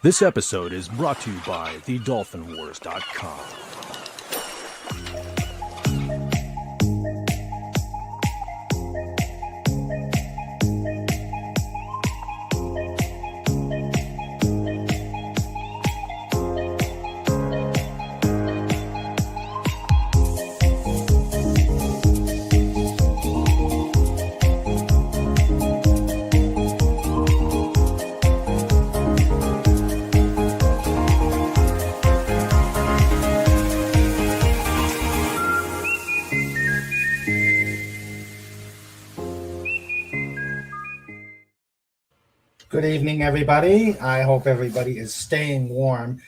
This episode is brought to you by thedolphinwars.com. Good evening, everybody. I hope everybody is staying warm.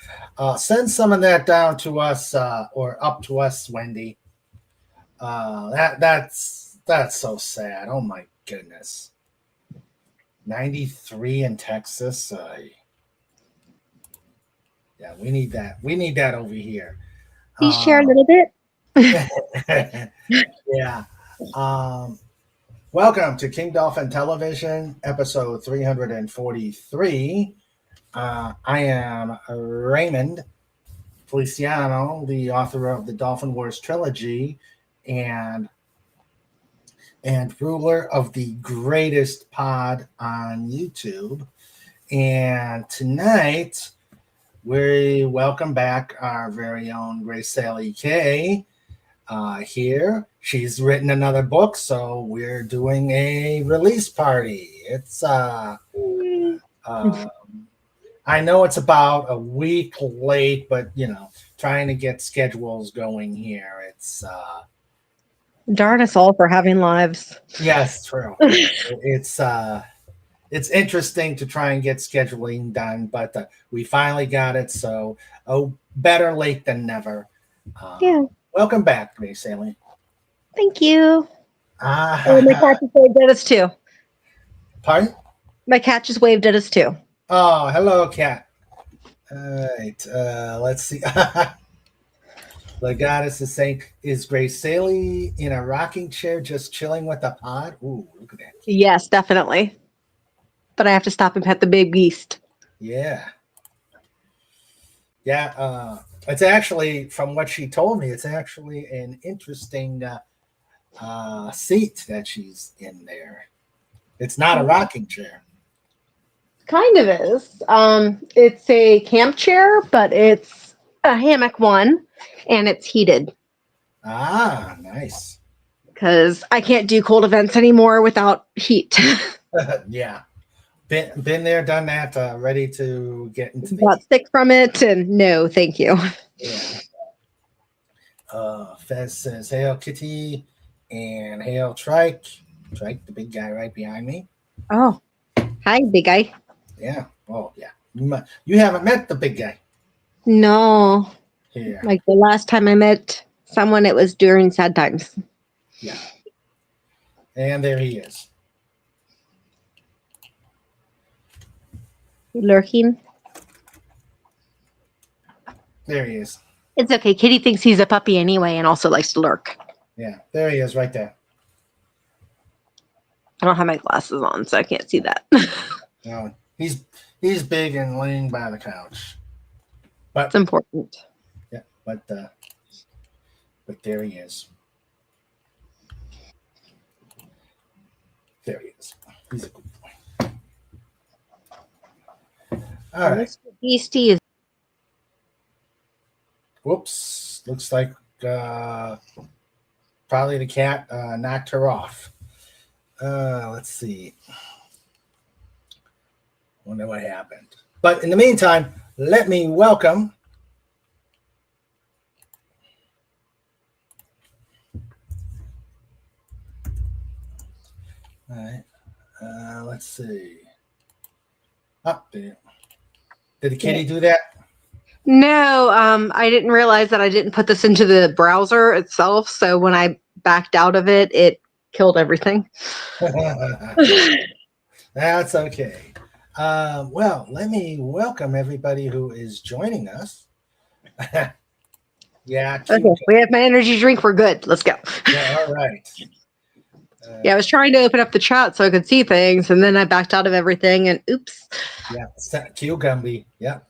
Send some of that down to us or up to us, Wendy. That's so sad. Oh my goodness. 93 in Texas. Yeah, we need that. We need that over here. Can you share a little bit? Yeah. Welcome to King Dolphin Television, episode 343. I am Raymond Feliciano, the author of the Dolphin Wars trilogy and ruler of the greatest pod on YouTube. And tonight, we welcome back our very own Kaye here. She's written another book, so we're doing a release party. It's I know it's about a week late, but trying to get schedules going here. It's Darn us all for having lives. yes, true. It's interesting to try and get scheduling done, but we finally got it. So better late than never. Yeah. Welcome back, Gracelie. Thank you. My my cat just waved at us too. Pardon? My cat just waved at us too. Oh, hello, cat. All right. Let's see. The goddess is saying, is Gracelie in a rocking chair just chilling with the pod? Ooh, look at that. Yes, definitely. But I have to stop and pet the big beast. Yeah. Yeah. It's actually, from what she told me, it's actually an interesting seat that she's in there. It's not a rocking chair. Kind of is. It's a camp chair, but it's a hammock one, and it's heated. Ah, nice. Because I can't do cold events anymore without heat. Yeah. Been there, done that, ready to get into the Got sick from it, and no, thank you. Yeah. Fez says, hail Kitty, and hail Trike. Trike, the big guy right behind me. Oh, hi, big guy. Yeah. Oh, yeah. You haven't met the big guy. No. Here. Like the last time I met someone, it was during sad times. Yeah. And there he is. Lurking. There he is. It's okay. Kitty thinks he's a puppy anyway and also likes to lurk. Yeah, there he is right there. I don't have my glasses on, so I can't see that. No, he's big and laying by the couch. But it's important. Yeah, but there he is. There he is. He's a good boy. All right. Mr. Beastie is. Whoops. Looks like probably the cat knocked her off. Let's see. Wonder what happened. But in the meantime, let me welcome all right. Let's see. Up there. Did the kitty do that? No, I didn't realize that I didn't put this into the browser itself. So when I backed out of it, it killed everything. That's okay. Well, let me welcome everybody who is joining us. Yeah. Okay, we have my energy drink. We're good. Let's go. Yeah, all right. Yeah, I was trying to open up the chat so I could see things, and then I backed out of everything, and oops. Yeah, Q Gumby. Yeah.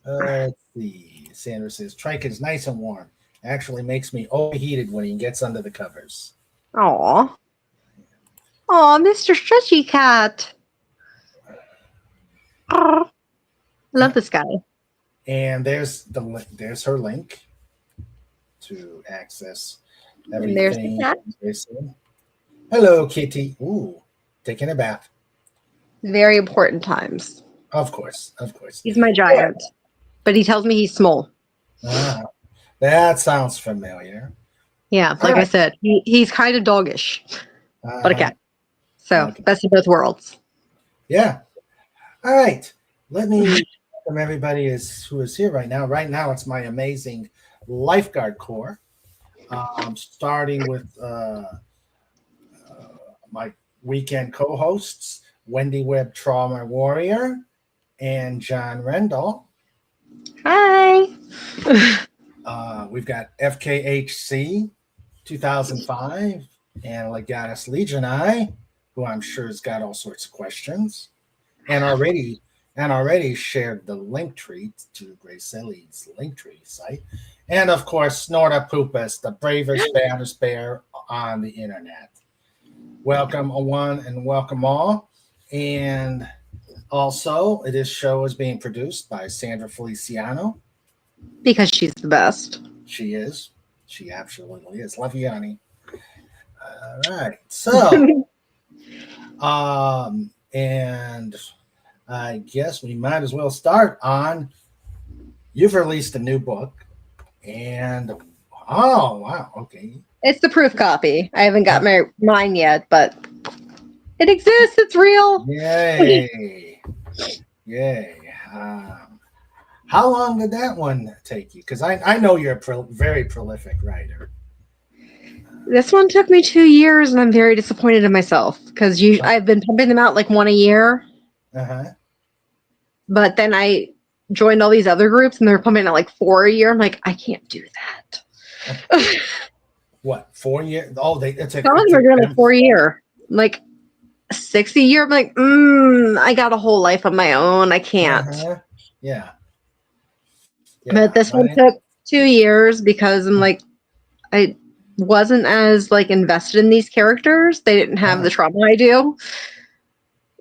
Let's see. Sandra says, Trike is nice and warm. Actually makes me overheated when he gets under the covers. Aw. Aw, Mr. Stretchy Cat. Love this guy. And there's her link to access everything. And there's the cat. Hello, Kitty. Ooh, taking a bath. Very important times. Of course. He's my giant, but he tells me he's small. That sounds familiar. Yeah, like I said, he's kind of doggish, but a cat. So best of both worlds. Yeah. All right. Let me welcome everybody who is here right now. Right now, it's my amazing lifeguard corps. Starting with my weekend co-hosts, Wendy Webb Trauma Warrior and John Rendell. Hi. We've got FKHC 2005 and Legatus Legionii, who I'm sure has got all sorts of questions, and already shared the link tree to GRACELI'S link tree site, and of course Snorta Poopus, the bravest baddest bear on the internet. Welcome one and welcome all, and also this show is being produced by Sandra Feliciano. Because she's the best. She is. She absolutely is. Love you, honey. All right. So, and I guess we might as well start on. You've released a new book, and oh wow, okay. It's the proof copy. I haven't got mine yet, but it exists. It's real. Yay! Yay! How long did that one take you? Because I know you're a very prolific writer. This one took me 2 years, and I'm very disappointed in myself because I've been pumping them out like one a year. But then I joined all these other groups, and they're pumping out like 4 a year. I'm like, I can't do that. What, 4 years? Oh, it's a. Some of them are doing like 4 a year, like 6 a year. I'm like, I got a whole life of my own. I can't. Yeah. But this one took 2 years because I'm like, I wasn't as like invested in these characters. They didn't have the trauma I do,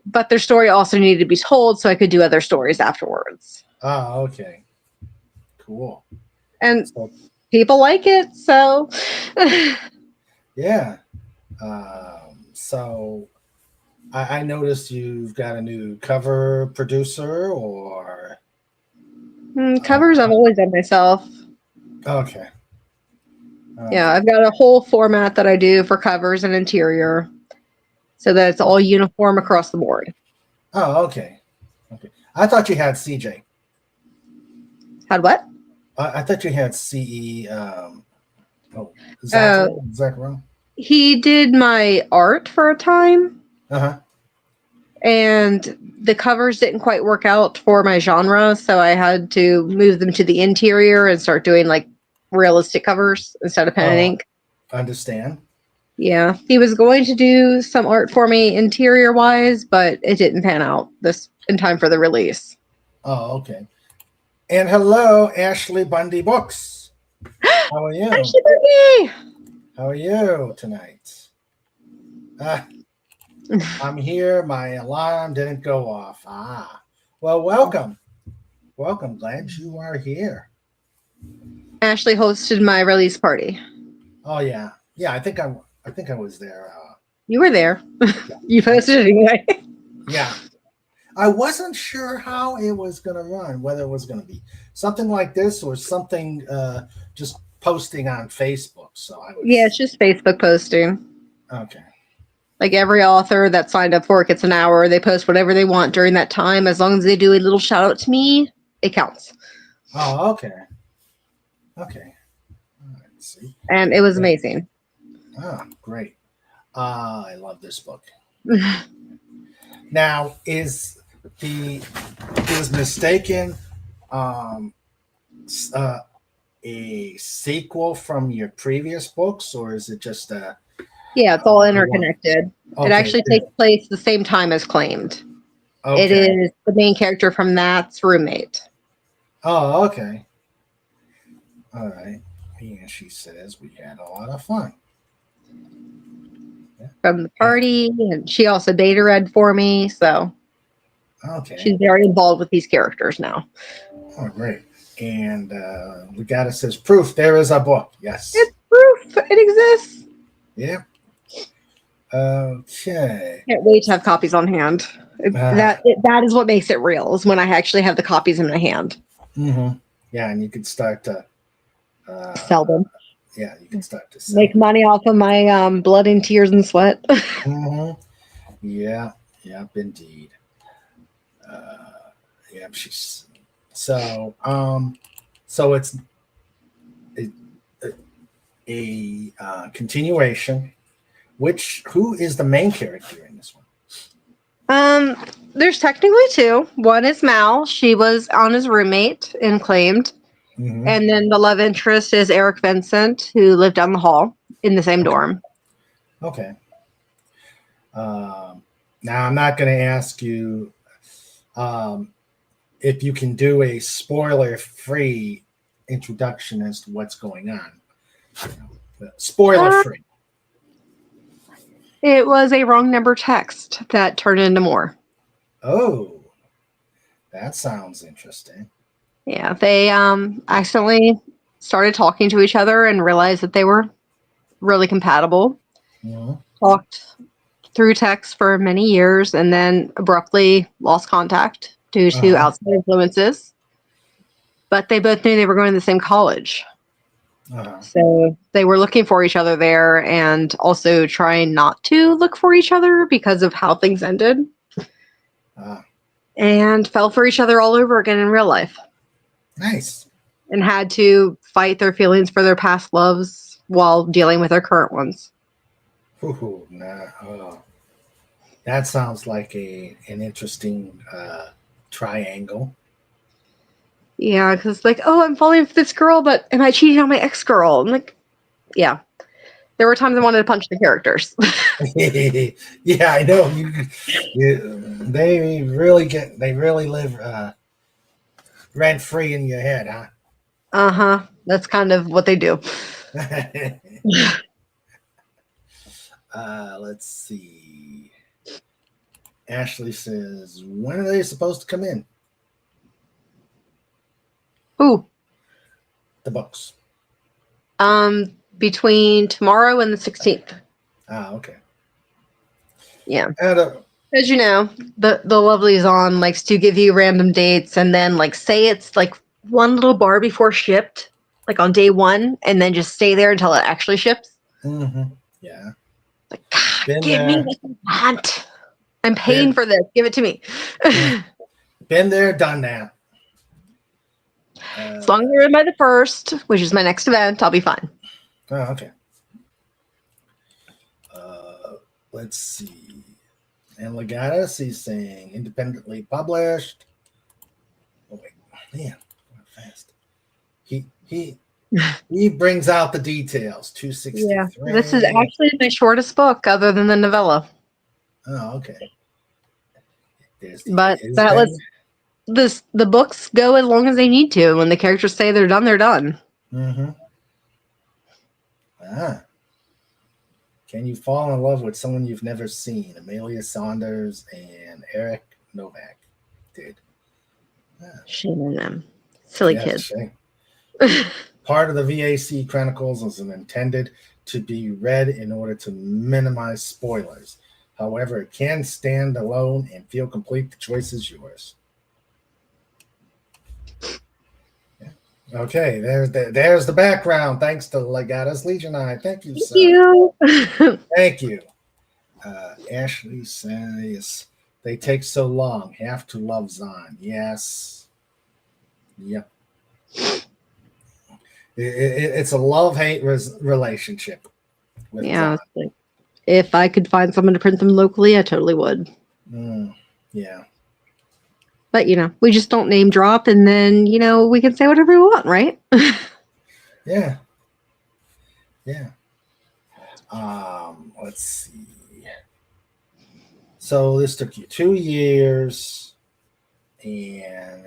but their story also needed to be told so I could do other stories afterwards. Oh, okay. Cool. And people like it, so. Yeah. So I noticed you've got a new cover producer or. Covers I've always done myself. Okay. Yeah, I've got a whole format that I do for covers and interior so that it's all uniform across the board. Oh, okay. Okay. I thought you had CJ. Had what? I thought you had CE. Zach wrong? He did my art for a time. And the covers didn't quite work out for my genre, so I had to move them to the interior and start doing like realistic covers instead of pen and ink. Understand. Yeah, he was going to do some art for me interior wise, but it didn't pan out this in time for the release. Oh, okay. And hello, Ashley Bundy Books. How are you? Ashley Bundy! How are you tonight? I'm here. My alarm didn't go off. Well, welcome. Welcome. Glad you are here. Ashley hosted my release party. Oh yeah. Yeah, I think I was there. You were there. You posted it anyway. Yeah. I wasn't sure how it was going to run, whether it was going to be something like this or something just posting on Facebook. So yeah, it's just Facebook posting. Okay. Like every author that signed up for it gets an hour. They post whatever they want during that time. As long as they do a little shout out to me, it counts. Oh, okay. Okay. All right, see. And it was amazing. Oh, great. I love this book. Now, is Mistaken a sequel from your previous books, or is it just Yeah, it's all I want- interconnected. It Okay. actually takes place the same time as Claimed. Okay. It is the main character from that's roommate. Oh, okay. All right. And she says we had a lot of fun. Yeah. From the party, and she also beta read for me, so Okay. she's very involved with these characters now. Oh, great. And Legata says, proof, there is a book. Yes. It's proof. It exists. Yeah. Okay. Can't wait to have copies on hand. That is what makes it real, is when I actually have the copies in my hand. Mm-hmm. Yeah, and you could start to sell them. Yeah, you can start to sell. Make money off of my blood and tears and sweat. Mm-hmm. Yeah. Yep. Indeed. Yeah. She's so. So it's a continuation. Who is the main character in this one? There's technically two. One is Mal. She was Anna's roommate in Claimed. Mm-hmm. And then the love interest is Eric Vincent, who lived down the hall in the same dorm. Okay. Now I'm not going to ask you if you can do a spoiler-free introduction as to what's going on. Spoiler-free. It was a wrong number text that turned into more. Oh, that sounds interesting. Yeah, they accidentally started talking to each other and realized that they were really compatible. Mm-hmm. Talked through text for many years and then abruptly lost contact due to outside influences. But they both knew they were going to the same college. So they were looking for each other there and also trying not to look for each other because of how things ended. And fell for each other all over again in real life. Nice. And had to fight their feelings for their past loves while dealing with their current ones. Ooh, that sounds like an interesting triangle. Yeah, because like, oh, I'm falling for this girl, but am I cheating on my ex-girl? I'm like, yeah. There were times I wanted to punch the characters. Yeah, I know. They really live rent free in your head, huh? Uh-huh. That's kind of what they do. Let's see. Ashley says, when are they supposed to come in? Who? The books. Between tomorrow and the 16th. Okay. Yeah. As you know, the Lovely Zon likes to give you random dates and then like say it's like one little bar before shipped, like on day one, and then just stay there until it actually ships. Mm-hmm. Yeah. Like, give me what you want. I'm paying for this. Give it to me. Been there, done that. As long as you're in by the 1st, which is my next event, I'll be fine. Oh, okay. Let's see. And Legatus, he's saying independently published. Oh wait, man, fast. He brings out the details. 263. Yeah, this is actually my shortest book, other than the novella. Oh, okay. But that lets the books go as long as they need to. When the characters say they're done, they're done. Mm-hmm. Can you fall in love with someone you've never seen? Amelia Saunders and Eric Novak did. Shame on them. Silly kids. Part of the VAC Chronicles is intended to be read in order to minimize spoilers. However, it can stand alone and feel complete. The choice is yours. Yeah. Okay, there's the background. Thanks to Legatus Legionine. Thank you, sir. Thank you. Thank you. Ashley says, they take so long. Have to love Zon. Yes. Yep. It's a love-hate relationship. Yeah. If I could find someone to print them locally, I totally would. Yeah. But, we just don't name drop, and then, we can say whatever we want, right? Yeah. Yeah. Let's see. So this took you 2 years, and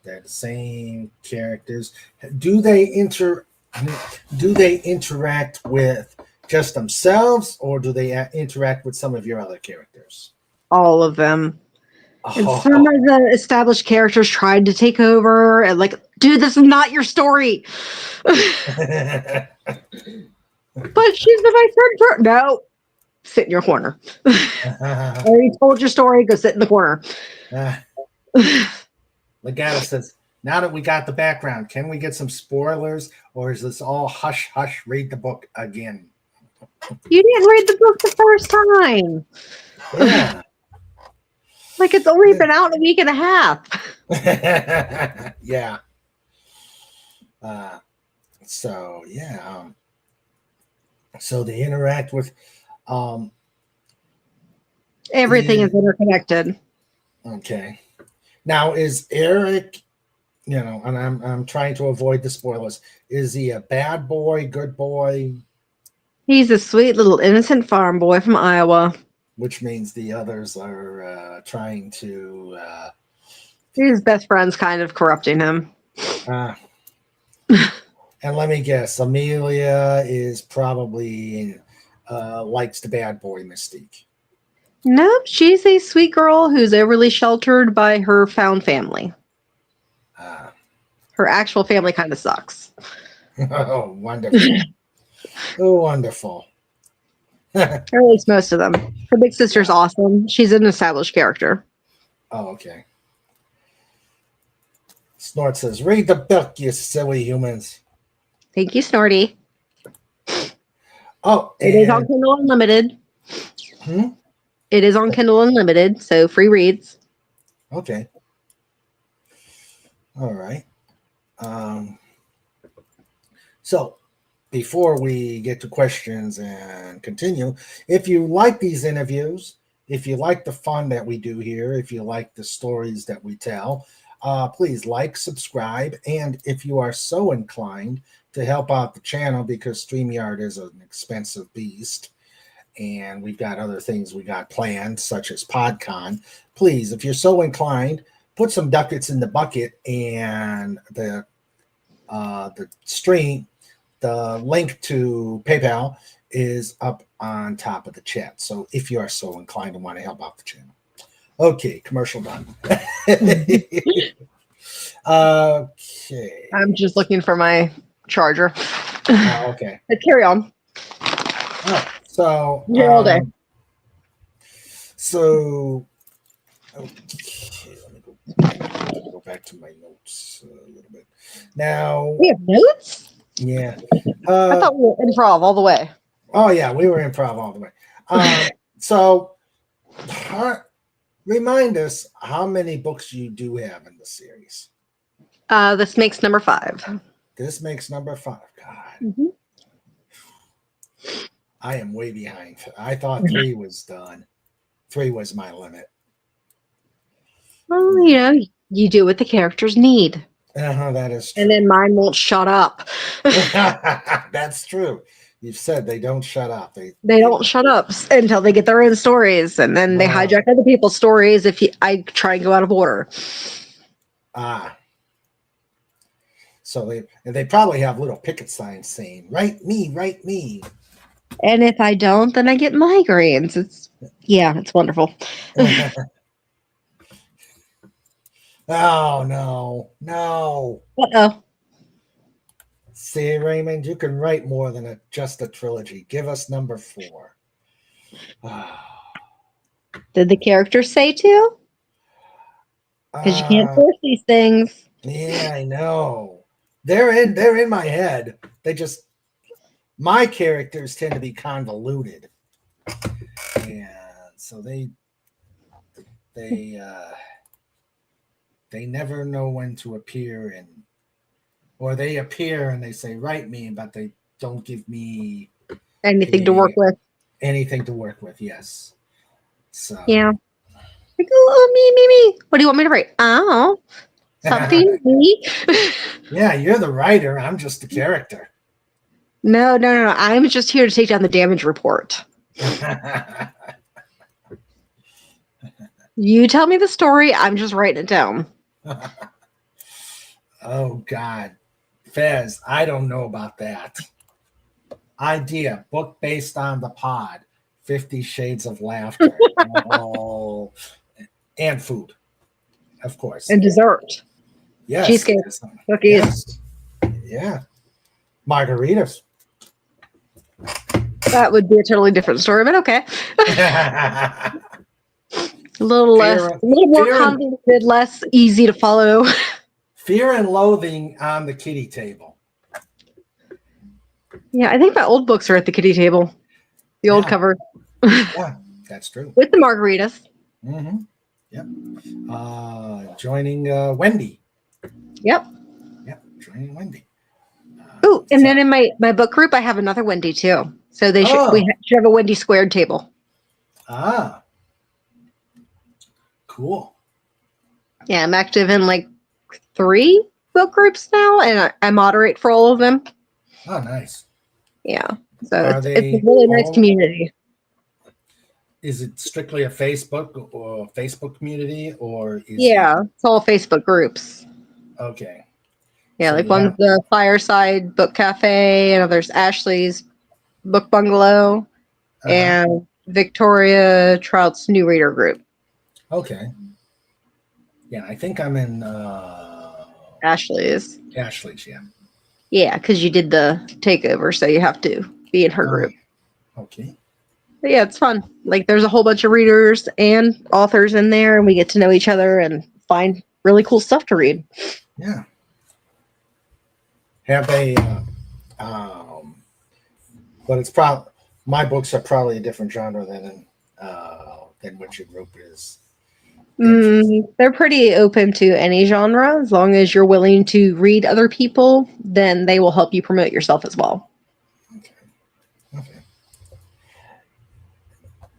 they're the same characters. Do they inter? Do they interact with just themselves, or do they interact with some of your other characters? All of them. And some Oh. of the established characters tried to take over and like, dude, this is not your story. But she's the my friend. No, sit in your corner. I already told your story. Go sit in the corner. Legata says, now that we got the background, can we get some spoilers, or is this all hush hush? Read the book again. You didn't read the book the first time. Yeah. Like it's only been out a week and a half. Yeah. So yeah. So they interact with everything is interconnected. Okay. Now is Eric, and I'm trying to avoid the spoilers. Is he a bad boy, good boy? He's a sweet little innocent farm boy from Iowa. Which means the others are trying to. His best friend's kind of corrupting him. And let me guess, Amelia is probably likes the bad boy mystique. Nope, she's a sweet girl who's overly sheltered by her found family. Her actual family kind of sucks. Oh, wonderful. Oh, wonderful. Or at least most of them. Her big sister's awesome. She's an established character. Oh, okay. Snort says, read the book, you silly humans. Thank you, Snorty. Oh, it is on Kindle Unlimited. Hmm? It is on Kindle Unlimited, so free reads. Okay. All right. So before we get to questions and continue, if you like these interviews, if you like the fun that we do here, if you like the stories that we tell, please like, subscribe, and if you are so inclined to help out the channel, because StreamYard is an expensive beast, and we've got other things we got planned, such as PodCon, please, if you're so inclined, put some ducats in the bucket, and the stream, the link to PayPal is up on top of the chat. So if you are so inclined and want to help out the channel. Okay, commercial done. Okay. I'm just looking for my charger. Okay. But carry on. Oh, so Here all day. So okay, let me go back to my notes a little bit. Now We have notes? Yeah. I thought we were improv all the way. Oh yeah, we were improv all the way. So remind us how many books you do have in the series. This makes number 5. This makes number 5. God. Mm-hmm. I am way behind. I thought 3 was done. 3 was my limit. Well, you do what the characters need. That is true. And then mine won't shut up. That's true. You've said they don't shut up. They don't shut up until they get their own stories, and then they hijack other people's stories if I try and go out of order. So they probably have little picket signs saying, write me, write me. And if I don't, then I get migraines. It's wonderful. Oh, no. Uh-oh. See, Raymond, you can write more than just a trilogy. Give us number 4. Did the characters say to? Because you can't force these things. Yeah, I know. They're in my head. My characters tend to be convoluted. And so they never know when to appear, or they appear and they say, write me, but they don't give me anything to work with. Yes. So yeah. Like, oh, me. What do you want me to write? Oh, something me. Yeah, you're the writer. I'm just the character. No. I'm just here to take down the damage report. You tell me the story. I'm just writing it down. Oh, God. Fez, I don't know about that. Idea, book based on the pod. 50 Shades of Laughter. Oh, and food, of course. And dessert. Yes. Cheesecake. Cookies. Yes. Yeah. Margaritas. That would be a totally different story, but okay. A little more convoluted, less easy to follow. Fear and Loathing on the Kitty Table. Yeah, I think my old books are at the kitty table. The old cover. Yeah, that's true. With the margaritas. Mm-hmm. Yep. Joining Wendy. Yep. Joining Wendy. Oh, and then in my book group, I have another Wendy too. So we should have a Wendy squared table. Ah. Cool. Yeah, I'm active in like 3 book groups now, and I moderate for all of them. Oh, nice. Yeah. So it's a really nice community. Is it strictly a Facebook community, or it's all Facebook groups. Okay. Yeah, so like one's the Fireside Book Cafe, and others Ashley's Book Bungalow, and Victoria Trout's New Reader Group. Okay. Yeah, I think I'm in Ashley's. Ashley's, yeah. Yeah, because you did the takeover, so you have to be in her group. Okay. But yeah, it's fun. Like, there's a whole bunch of readers and authors in there, and we get to know each other and find really cool stuff to read. Yeah. Have they? But it's probably my books are probably a different genre than what your group is. They're pretty open to any genre. As long as you're willing to read other people, then they will help you promote yourself as well. Okay.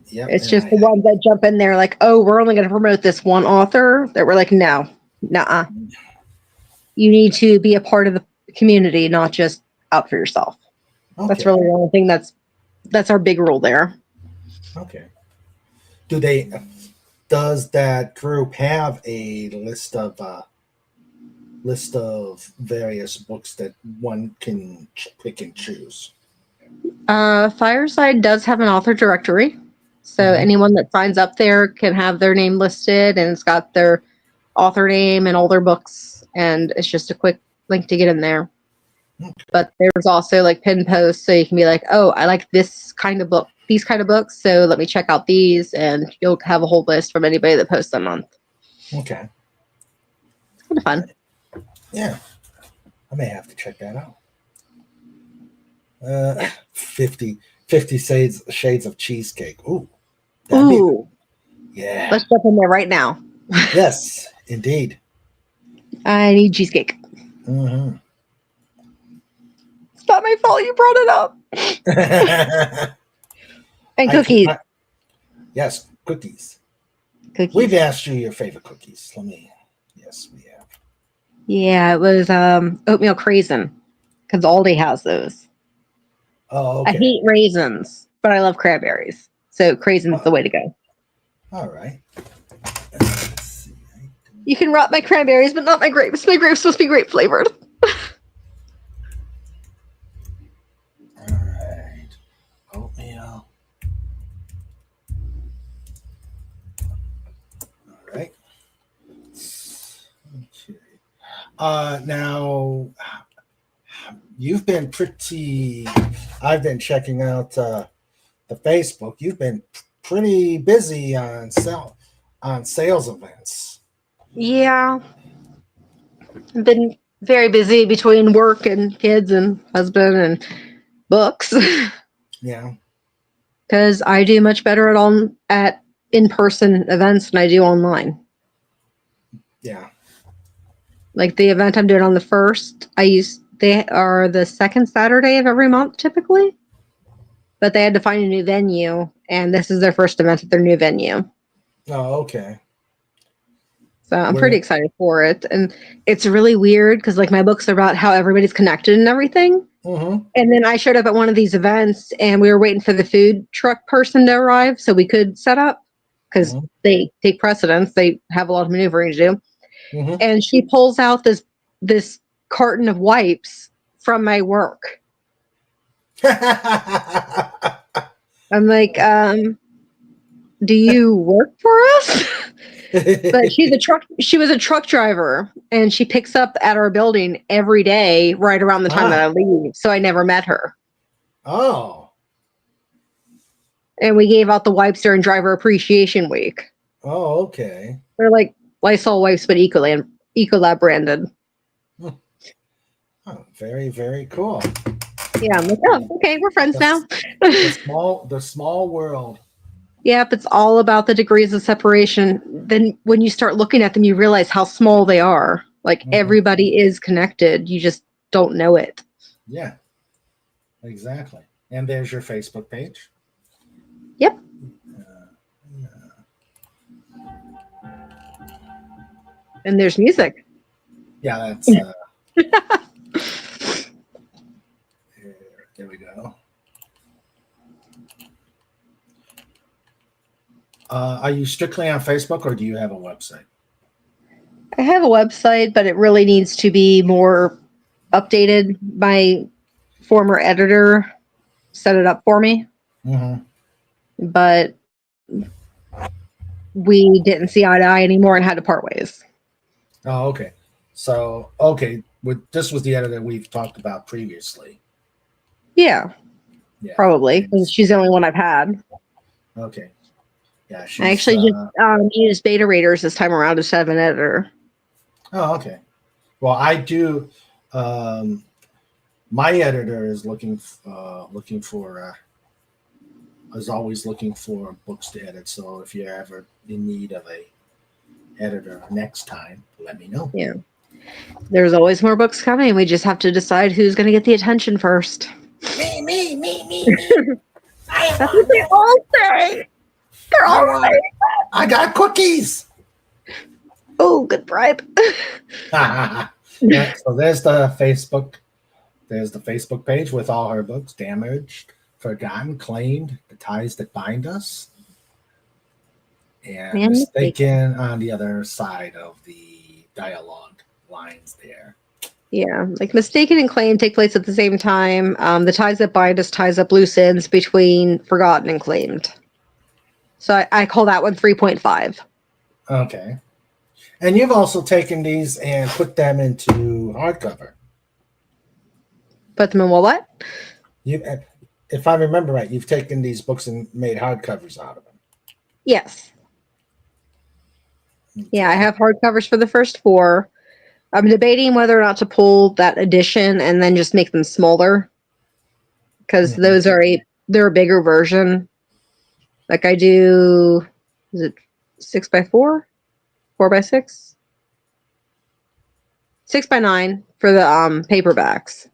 Yep, it's just the ones that jump in there like, oh, we're only going to promote this one author, that we're like, no, nuh-uh. You need to be a part of the community, not just out for yourself. Okay. That's really the only thing that's our big rule there. Okay. Does that group have a list of various books that one can pick and choose? Fireside does have an author directory. So anyone that signs up there can have their name listed, and it's got their author name and all their books, and it's just a quick link to get in there. Okay. But there's also like pin posts, so you can be like, oh, I like this kind of book, these kind of books, so let me check out these, and you'll have a whole list from anybody that posts a month. Okay. It's kind of fun. Yeah. I may have to check that out. 50 Shades of Cheesecake. Ooh. Ooh. Yeah. Let's jump in there right now. Yes, indeed. I need cheesecake. Mm-hmm. It's not my fault you brought it up. And cookies. Yes, cookies. We've asked you your favorite cookies. Yes, we have. Yeah, it was oatmeal craisin, because Aldi has those. Oh, okay. I hate raisins, but I love cranberries. So craisin's the way to go. All right. Let's see. You can rot my cranberries, but not my grapes. My grapes supposed to be grape flavored. All right. Oatmeal. All right. Okay. Now, I've been checking out the Facebook. You've been pretty busy on sales events. Yeah. I've been very busy between work and kids and husband and books. Yeah. Because I do much better at in-person events than I do online. Yeah. Like the event I'm doing on the 1st, they are the 2nd Saturday of every month typically. But they had to find a new venue, and this is their first event at their new venue. Oh, okay. So I'm pretty excited for it. And it's really weird because like my books are about how everybody's connected and everything. Mm-hmm. And then I showed up at one of these events, and we were waiting for the food truck person to arrive so we could set up because Mm-hmm. they take precedence. They have a lot of maneuvering to do. Mm-hmm. And she pulls out this carton of wipes from my work. I'm like, do you work for us? But she was a truck driver, and she picks up at our building every day right around the time that I leave. So I never met her. Oh. And we gave out the wipes during Driver Appreciation Week. Oh, okay. They're like Lysol wipes, but Ecolab branded. Oh, very, very cool. Yeah, I'm like, oh, okay, we're friends now. the small world. Yep, it's all about the degrees of separation. Then when you start looking at them, you realize how small they are. Like everybody is connected. You just don't know it. Yeah, exactly. And there's your Facebook page. Yep. And there's music. Yeah, that's there we go. Are you strictly on Facebook, or do you have a website? I have a website, but it really needs to be more updated. My former editor set it up for me, but we didn't see eye to eye anymore and had to part ways. Oh, okay. So, this was the editor we've talked about previously. Yeah. Probably, because she's the only one I've had. Okay. Yeah, I actually just used beta readers this time around to have an editor. Oh, okay. Well, I do. My editor is is always looking for books to edit. So if you're ever in need of a editor next time, let me know. Yeah. There's always more books coming. We just have to decide who's going to get the attention first. Me. That's what they all say. They're all right. I got cookies. Oh, good bribe. Yeah, so there's the Facebook page with all her books: Damaged, Forgotten, Claimed, The Ties That Bind Us, and Mistaken on the other side of the dialogue lines there. Yeah, like Mistaken and Claimed take place at the same time. The Ties That Bind Us ties up loose ends between Forgotten and Claimed. So I call that one 3.5. Okay. And you've also taken these and put them into hardcover. Put them in what? If I remember right, you've taken these books and made hardcovers out of them. Yes. Yeah, I have hardcovers for the first 4. I'm debating whether or not to pull that edition and then just make them smaller, because they're a bigger version. Like I do, is it 6x4, 4x6, 6x9 for the paperbacks.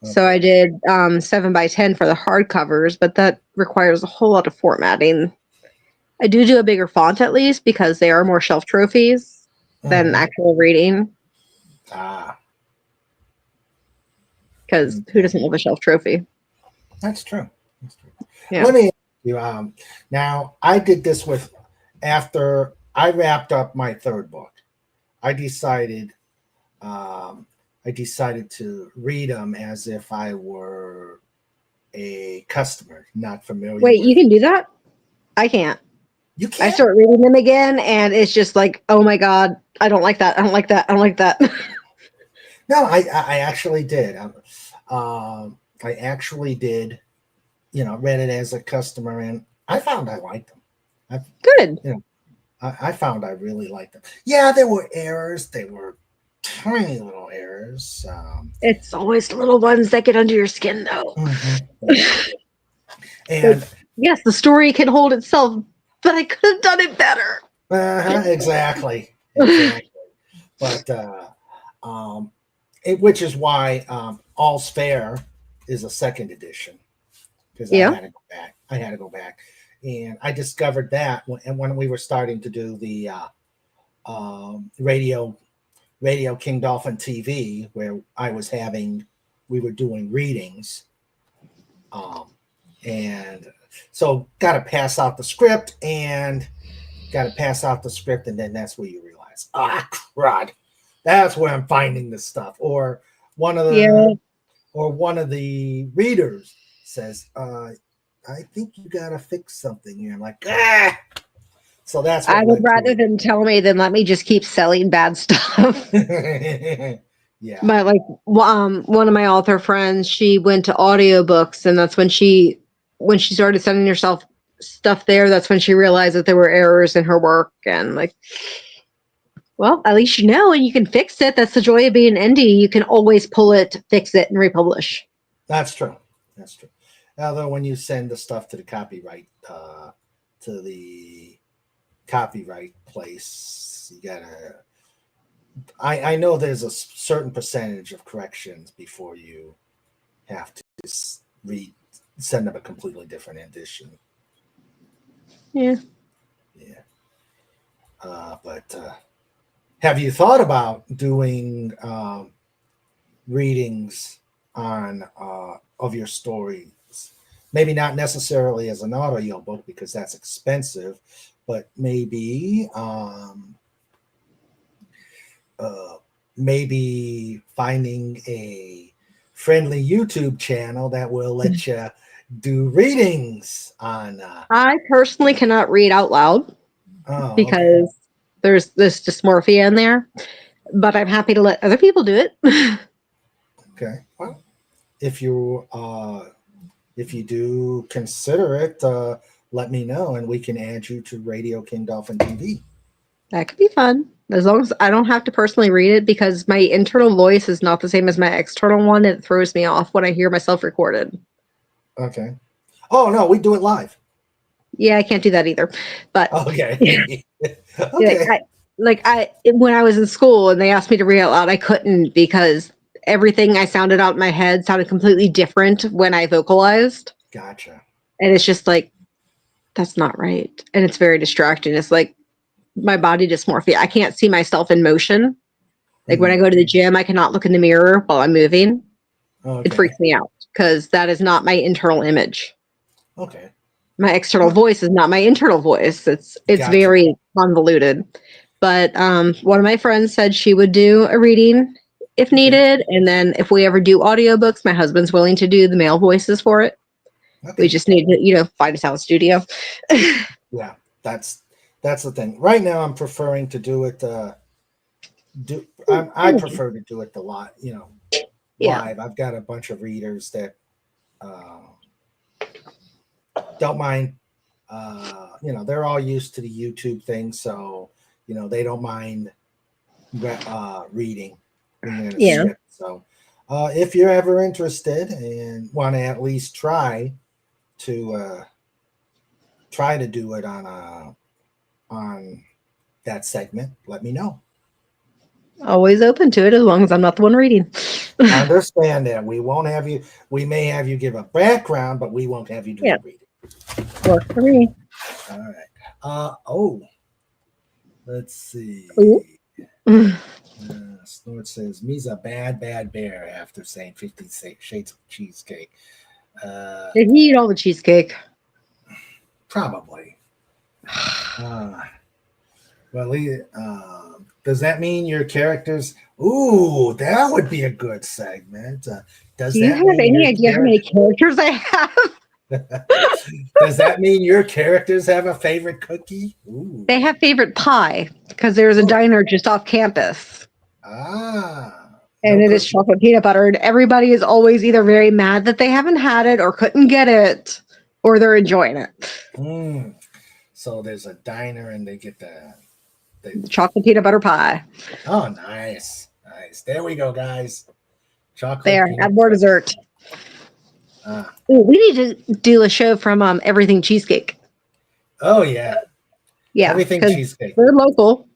Okay. So I did 7x10 for the hardcovers, but that requires a whole lot of formatting. I do a bigger font at least, because they are more shelf trophies than actual reading. Because who doesn't love a shelf trophy? That's true. Yeah. Let me ask you, now I did this after I wrapped up my 3rd book. I decided to read them as if I were a customer, not familiar. Wait, you can do that? I can't. You can't? I start reading them again, and it's just like, oh my God, I don't like that. I don't like that. I don't like that. No, I actually did. I actually did, read it as a customer, and I found I liked them. Good. I found I really liked them. Yeah, there were errors. They were tiny little errors. It's always the little ones that get under your skin, though. And yes, the story can hold itself, but I could have done it better. Exactly. But which is why All's Fair is a 2nd edition, because I had to go back, and I discovered that when we were starting to do the Radio King Dolphin TV, where I was having we were doing readings, and so got to pass out the script, and then that's where you realize, crud, that's where I'm finding this stuff. Or one of the readers says, I think you got to fix something here. I'm like, So that's what I would rather them tell me than let me just keep selling bad stuff. Yeah. But like one of my author friends, she went to audiobooks, and that's when she started sending herself stuff there, that's when she realized that there were errors in her work. And like, well, at least you know, and you can fix it. That's the joy of being an indie. You can always pull it, fix it, and republish. That's true. Although when you send the stuff to the copyright place, you gotta. I know there's a certain percentage of corrections before you have to send them a completely different edition. Yeah. But have you thought about doing readings on of your stories? Maybe not necessarily as an audiobook because that's expensive, but maybe finding a friendly YouTube channel that will let you do readings on. I personally cannot read out loud because there's this dysmorphia in there, but I'm happy to let other people do it. Okay. Well, if you do consider it, let me know and we can add you to Radio King Dolphin TV. That could be fun, as long as I don't have to personally read it, because my internal voice is not the same as my external one. It throws me off when I hear myself recorded. Okay. Oh no, we do it live. Yeah, I can't do that either. But okay. Okay. When I was in school and they asked me to read out loud, I couldn't, because everything I sounded out in my head sounded completely different when I vocalized. Gotcha. And it's just like, that's not right. And it's very distracting. It's like my body dysmorphia. I can't see myself in motion. Like when I go to the gym, I cannot look in the mirror while I'm moving. It freaks me out because that is not my internal image. Okay. My external voice is not my internal voice. It's Gotcha. Very convoluted. But one of my friends said she would do a reading if needed. And then if we ever do audiobooks, my husband's willing to do the male voices for it. Okay. We just need to, find a sound studio. Yeah, that's the thing. Right now, I'm preferring to do it. I prefer to do it live. Live. I've got a bunch of readers that don't mind. They're all used to the YouTube thing, so they don't mind reading. Yeah. Script. So, if you're ever interested and want to at least try to do it on that segment, let me know. Always open to it, as long as I'm not the one reading. I understand that. We won't have you. We may have you give a background, but we won't have you do the reading. Work for me. All right. Let's see. Snort says, "Me's a bad bear," after saying 50 Shades of Cheesecake. Did he eat all the cheesecake? Probably. Does that mean your characters? Ooh, that would be a good segment. Do you have any idea how many characters I have? Does that mean your characters have a favorite cookie? Ooh. They have favorite pie, because there's a diner just off campus. And it is chocolate peanut butter. And everybody is always either very mad that they haven't had it or couldn't get it, or they're enjoying it. So there's a diner and they get the chocolate peanut butter pie. Oh, nice. There we go, guys. Chocolate. There, add more dessert. We need to do a show from Everything Cheesecake. Oh yeah. Yeah. Everything Cheesecake. They're local.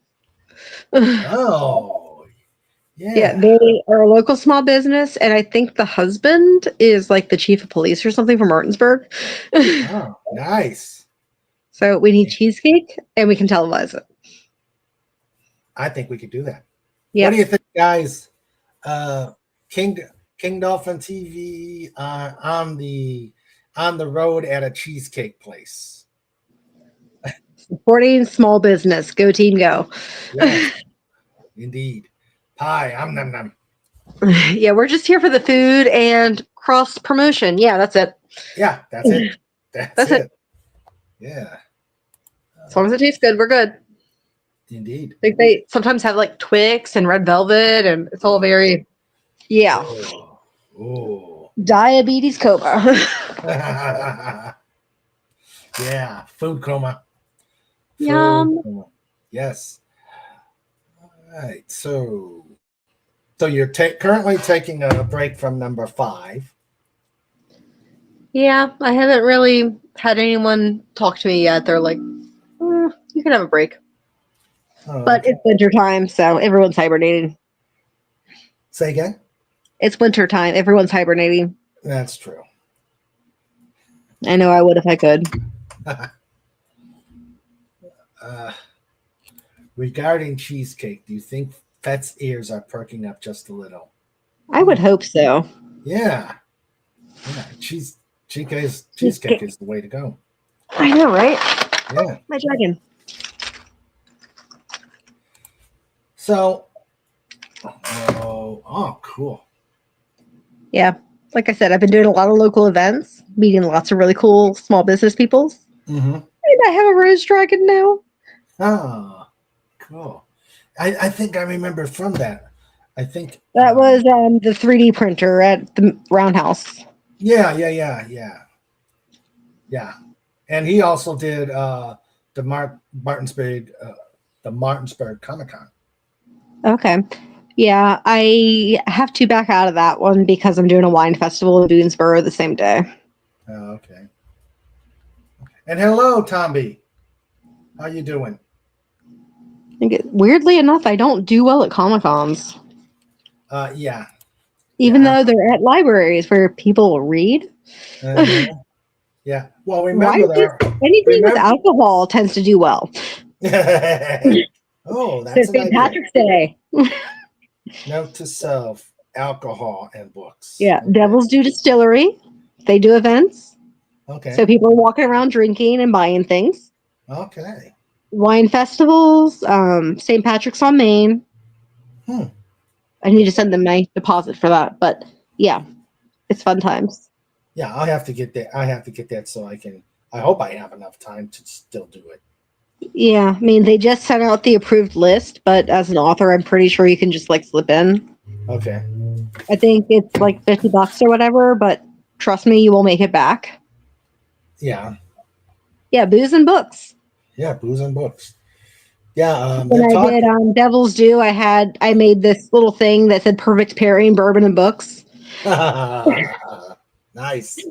Oh. Yeah. Yeah, they are a local small business, and I think the husband is like the chief of police or something from Martinsburg. Oh, nice. So we need cheesecake, and we can televise it. I think we could do that. Yeah. What do you think, guys? King King Dolphin TV on the road at a cheesecake place. Supporting small business. Go team, go. Yes, indeed. Pie. Num num. Yeah, we're just here for the food and cross promotion. Yeah, that's it. Yeah, that's it. That's it. it. Yeah. As long as it tastes good, we're good. Indeed. Like they sometimes have like Twix and Red Velvet, and it's all very, yeah. Oh. Diabetes coma. Yeah, food coma. Yum. Food coma. Yes. All right. So you're currently taking a break from number 5. Yeah, I haven't really had anyone talk to me yet. They're like, you can have a break. Oh, But okay. it's winter time, so everyone's hibernating. Say again? It's winter time. Everyone's hibernating. That's true. I know I would if I could. Regarding cheesecake, do you think Fet's ears are perking up just a little? I would hope so. Yeah. Yeah. Cheesecake is the way to go. I know, right? Yeah. My dragon. So, cool. Yeah. Like I said, I've been doing a lot of local events, meeting lots of really cool small business people. Mm-hmm. And I have a rose dragon now. Oh, cool. I think I remember from that. I think That was the 3D printer at the Roundhouse. Yeah. And he also did the Martinsburg Comic-Con. Okay. Yeah, I have to back out of that one because I'm doing a wine festival in Boonesboro the same day. Oh, okay. And hello, Tomby. How you doing? Weirdly enough, I don't do well at Comic-Cons. Yeah. Even though they're at libraries where people read. Yeah. Well, remember anything with alcohol tends to do well. Oh, that's an St. idea. Patrick's Day. Note to self: alcohol and books. Yeah, Okay. Devil's Due Distillery. They do events. Okay. So people are walking around drinking and buying things. Okay. Wine festivals. St. Patrick's on Main. I need to send them my deposit for that, but yeah, it's fun times. Yeah, I'll have to get that. I have to get that so I can. I hope I have enough time to still do it. Yeah, I mean, they just sent out the approved list, but as an author, I'm pretty sure you can just like slip in. Okay. I think it's like $50 or whatever, but trust me, you will make it back. Yeah. Yeah, booze and books. Yeah, booze and books. Yeah. When I did Devil's Due, I made this little thing that said perfect pairing, bourbon and books. Nice.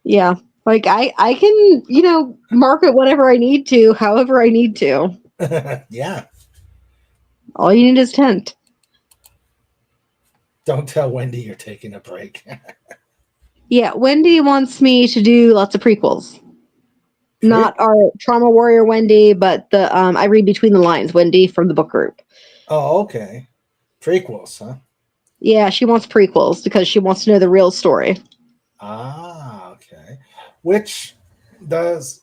Yeah. Like I can, market whatever I need to, however I need to. Yeah. All you need is tent. Don't tell Wendy you're taking a break. Yeah, Wendy wants me to do lots of prequels. Not our Trauma Warrior Wendy, but the I read between the lines Wendy from the book group. Oh, okay. Prequels, huh? Yeah, she wants prequels because she wants to know the real story. Ah, okay. Which is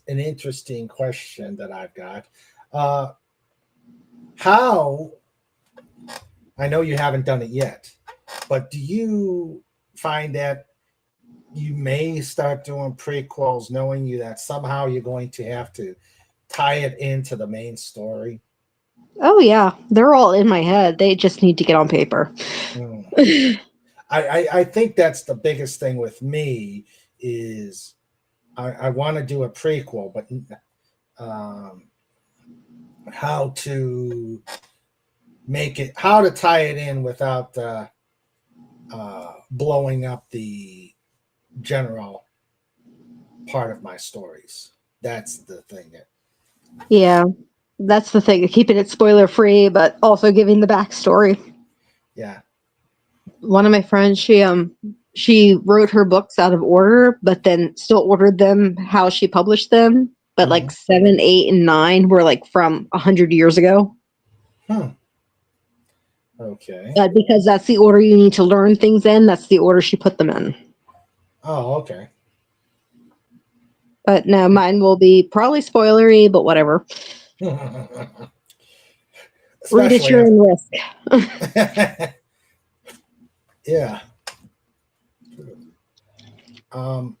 an interesting question that I've got. How, I know you haven't done it yet, but do you find that you may start doing prequels knowing that somehow you're going to have to tie it into the main story? Oh yeah, they're all in my head. They just need to get on paper. I think that's the biggest thing with me is I want to do a prequel, but how to tie it in without blowing up the general part of my stories. That's the thing. Yeah, that's the thing. Keeping it spoiler free, but also giving the backstory. Yeah. One of my friends, she wrote her books out of order, but then still ordered them how she published them. But like 7, 8, and 9 were like from 100 years ago. Okay. But because that's the order you need to learn things in, that's the order she put them in. Oh, okay. But no, mine will be probably spoilery, but whatever. Read at Especially your own risk. yeah. Okay.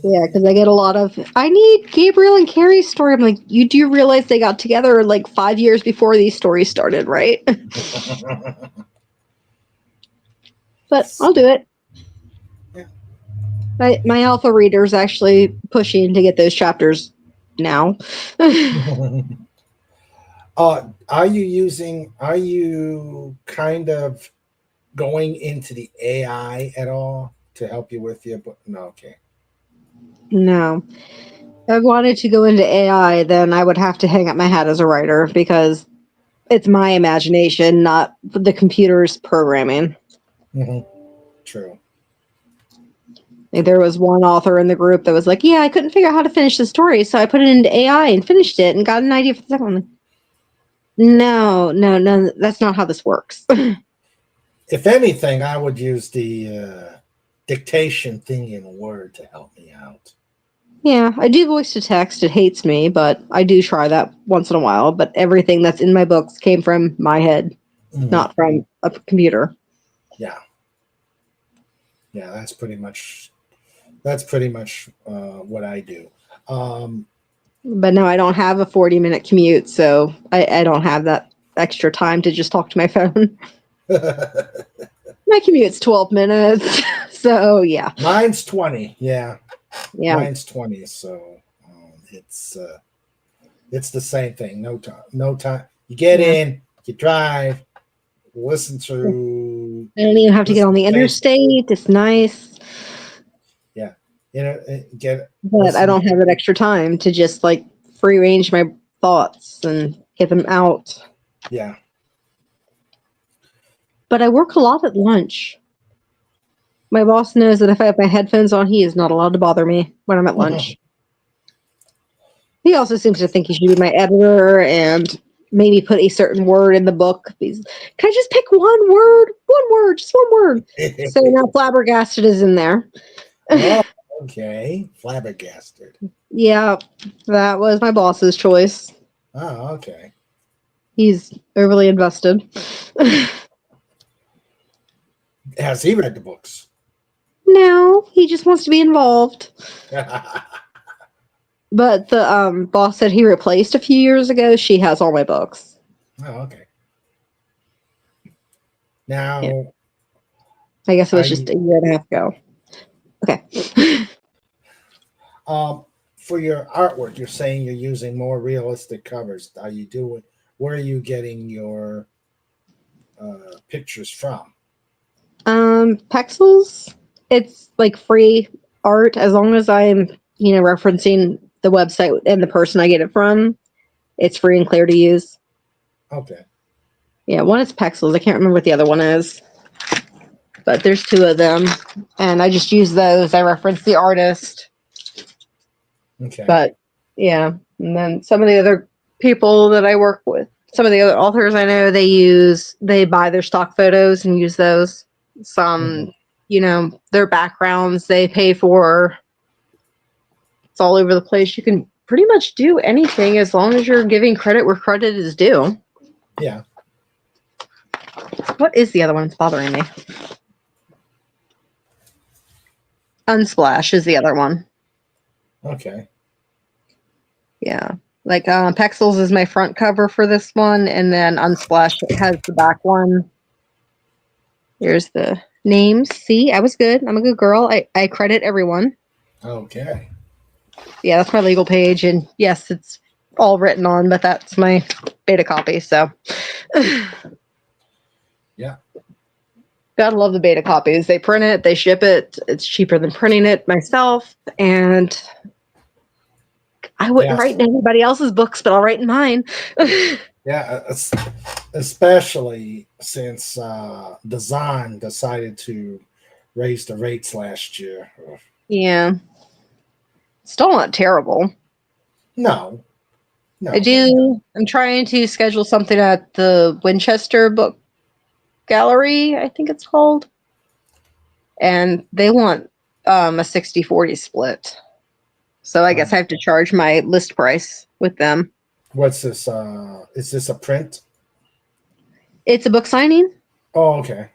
Yeah, because I get a lot of, I need Gabriel and Carrie's story. I'm like, you do realize they got together like 5 years before these stories started, right? But I'll do it. Yeah. My alpha reader's actually pushing to get those chapters now. Are you kind of going into the AI at all to help you with your book? No, okay. No. If I wanted to go into AI, then I would have to hang up my hat as a writer because it's my imagination, not the computer's programming. True. There was one author in the group that was like, yeah, I couldn't figure out how to finish the story, so I put it into AI and finished it and got an idea for the second one. No, that's not how this works. If anything, I would use the dictation thing in Word to help me out. Yeah, I do voice to text. It hates me, but I do try that once in a while. But everything that's in my books came from my head, not from a computer. Yeah. Yeah, that's pretty much what I do. But no, I don't have a 40-minute commute, so I don't have that extra time to just talk to my phone. My commute's 12 minutes, so yeah. Mine's 20. Yeah. Yeah. Mine's 20, so it's the same thing. No time. No time. You get in, you drive, listen to. I don't even have to get on the interstate. It's nice. Yeah, you know, But I don't have that extra time to just like free range my thoughts and get them out. Yeah. But I work a lot at lunch. My boss knows that if I have my headphones on, he is not allowed to bother me when I'm at lunch. He also seems to think he should be my editor and maybe put a certain word in the book. Can I just pick one word? One word, just one word. So now flabbergasted is in there. Oh, okay. Flabbergasted. Yeah, that was my boss's choice. Oh, okay. He's overly invested. Has he read the books? No, he just wants to be involved. But the boss that he replaced a few years ago, she has all my books. Oh, okay. Now, yeah. I guess it was just a year and a half ago. Okay. For your artwork, you're saying you're using more realistic covers. Are you doing? Where are you getting your pictures from? Pexels. It's like free art as long as I'm, referencing the website and the person I get it from. It's free and clear to use. Okay. Yeah, one is Pexels. I can't remember what the other one is. But there's two of them. And I just use those. I reference the artist. Okay. But yeah. And then some of the other people that I work with, some of the other authors I know, they buy their stock photos and use those. Some, their backgrounds they pay for. It's all over the place. You can pretty much do anything as long as you're giving credit where credit is due. Yeah. What is the other one that's bothering me? Unsplash is the other one. Okay. Yeah. Like Pexels is my front cover for this one, and then Unsplash has the back one. Here's the names. See, I was good. I'm a good girl. I credit everyone. Okay. Yeah, that's my legal page, and yes, it's all written on, but that's my beta copy, so. Yeah. Gotta love the beta copies. They print it, they ship it. It's cheaper than printing it myself, and I wouldn't write in anybody else's books, but I'll write in mine. Yeah, especially since Design decided to raise the rates last year. Yeah. Still not terrible. No. No, I do. I'm trying to schedule something at the Winchester Book Gallery, I think it's called. And they want a 60-40 split. So I guess I have to charge my list price with them. What's this? Is this a print? It's a book signing. Oh, okay.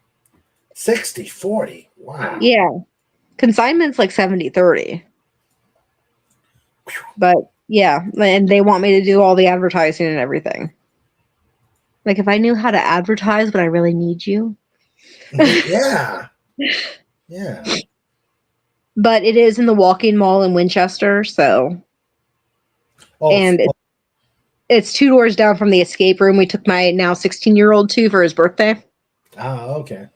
60-40. Wow. Yeah. Consignment's like 70-30. But yeah, and they want me to do all the advertising and everything. Like, if I knew how to advertise, would I really need you? Yeah. Yeah. But it is in the Walking Mall in Winchester, so. Oh, And it's 2 doors down from the escape room we took my now 16-year-old to for his birthday. okay.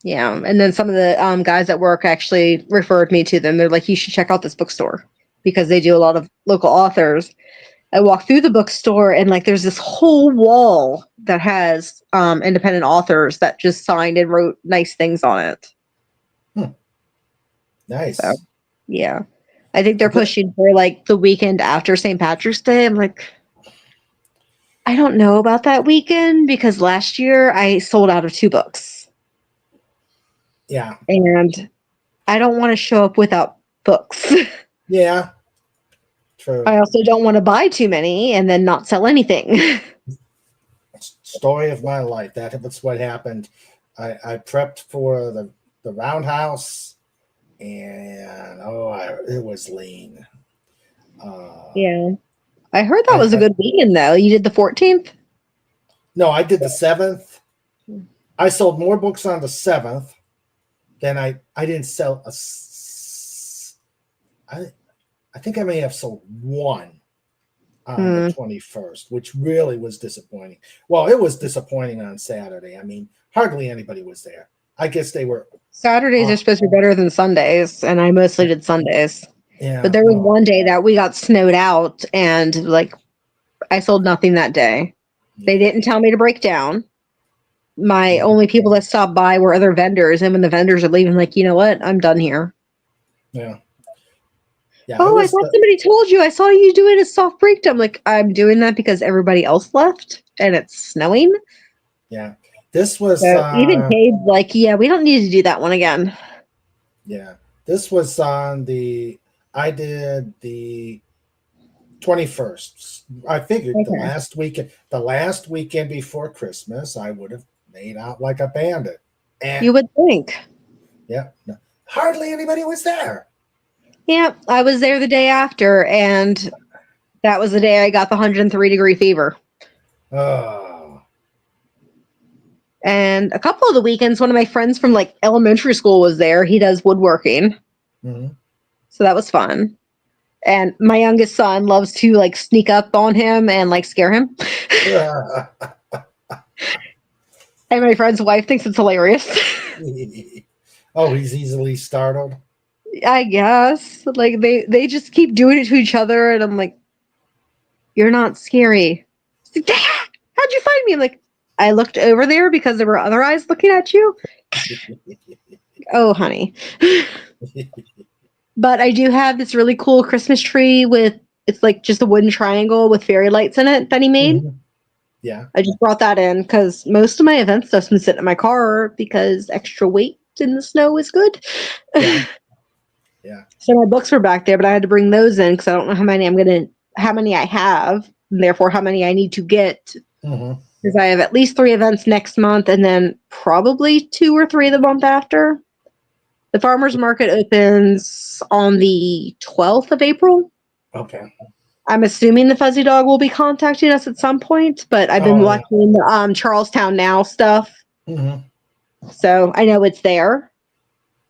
Yeah, and then some of the guys at work actually referred me to them. They're like, you should check out this bookstore because they do a lot of local authors. I walk through the bookstore and like there's this whole wall that has independent authors that just signed and wrote nice things on it. Nice. So, yeah. I think they're pushing for like the weekend after St. Patrick's Day. I'm like, I don't know about that weekend because last year I sold out of 2 books. Yeah. And I don't want to show up without books. Yeah. True. I also don't want to buy too many and then not sell anything. Story of my life. That's what happened. I prepped for the roundhouse, and it was lean. Yeah. I heard that was a good weekend, though. You did the 14th? No, I did the 7th. I sold more books on the 7th than I didn't sell I think I may have sold 1 on the 21st, which really was disappointing. Well, it was disappointing on Saturday. I mean, hardly anybody was there. I guess they were. Saturdays are supposed to be better than Sundays, and I mostly did Sundays. Yeah. But there was one day that we got snowed out, and like I sold nothing that day. They didn't tell me to break down. My only people that stopped by were other vendors, and when the vendors are leaving, like, you know what? I'm done here. Yeah. Yeah. Oh, I thought somebody told you. I saw you doing a soft breakdown. Like, I'm doing that because everybody else left, and it's snowing. Yeah. This was even Kaye's like, yeah, we don't need to do that one again. Yeah. This was on I did the 21st. I figured the last weekend before Christmas, I would have made out like a bandit. And you would think. Yeah. No, hardly anybody was there. Yeah, I was there the day after, and that was the day I got the 103-degree fever. Oh. And a couple of the weekends, one of my friends from like elementary school was there. He does woodworking. Mm-hmm. So that was fun. And my youngest son loves to like sneak up on him and like scare him. And my friend's wife thinks it's hilarious. Oh, he's easily startled. I guess. Like they just keep doing it to each other, and I'm like, you're not scary. Like, how'd you find me? I'm like, I looked over there because there were other eyes looking at you. Oh, honey. But I do have this really cool Christmas tree it's like just a wooden triangle with fairy lights in it that he made. Mm-hmm. Yeah. I just brought that in because most of my event stuff's been sitting in my car because extra weight in the snow is good. Yeah. Yeah. So my books were back there, but I had to bring those in because I don't know how many I have, and therefore how many I need to get. Because I have at least 3 events next month, and then probably 2 or 3 the month after. The farmers market opens on the 12th of April. Okay. I'm assuming the Fuzzy Dog will be contacting us at some point, but I've been watching Charlestown Now stuff. So I know it's there.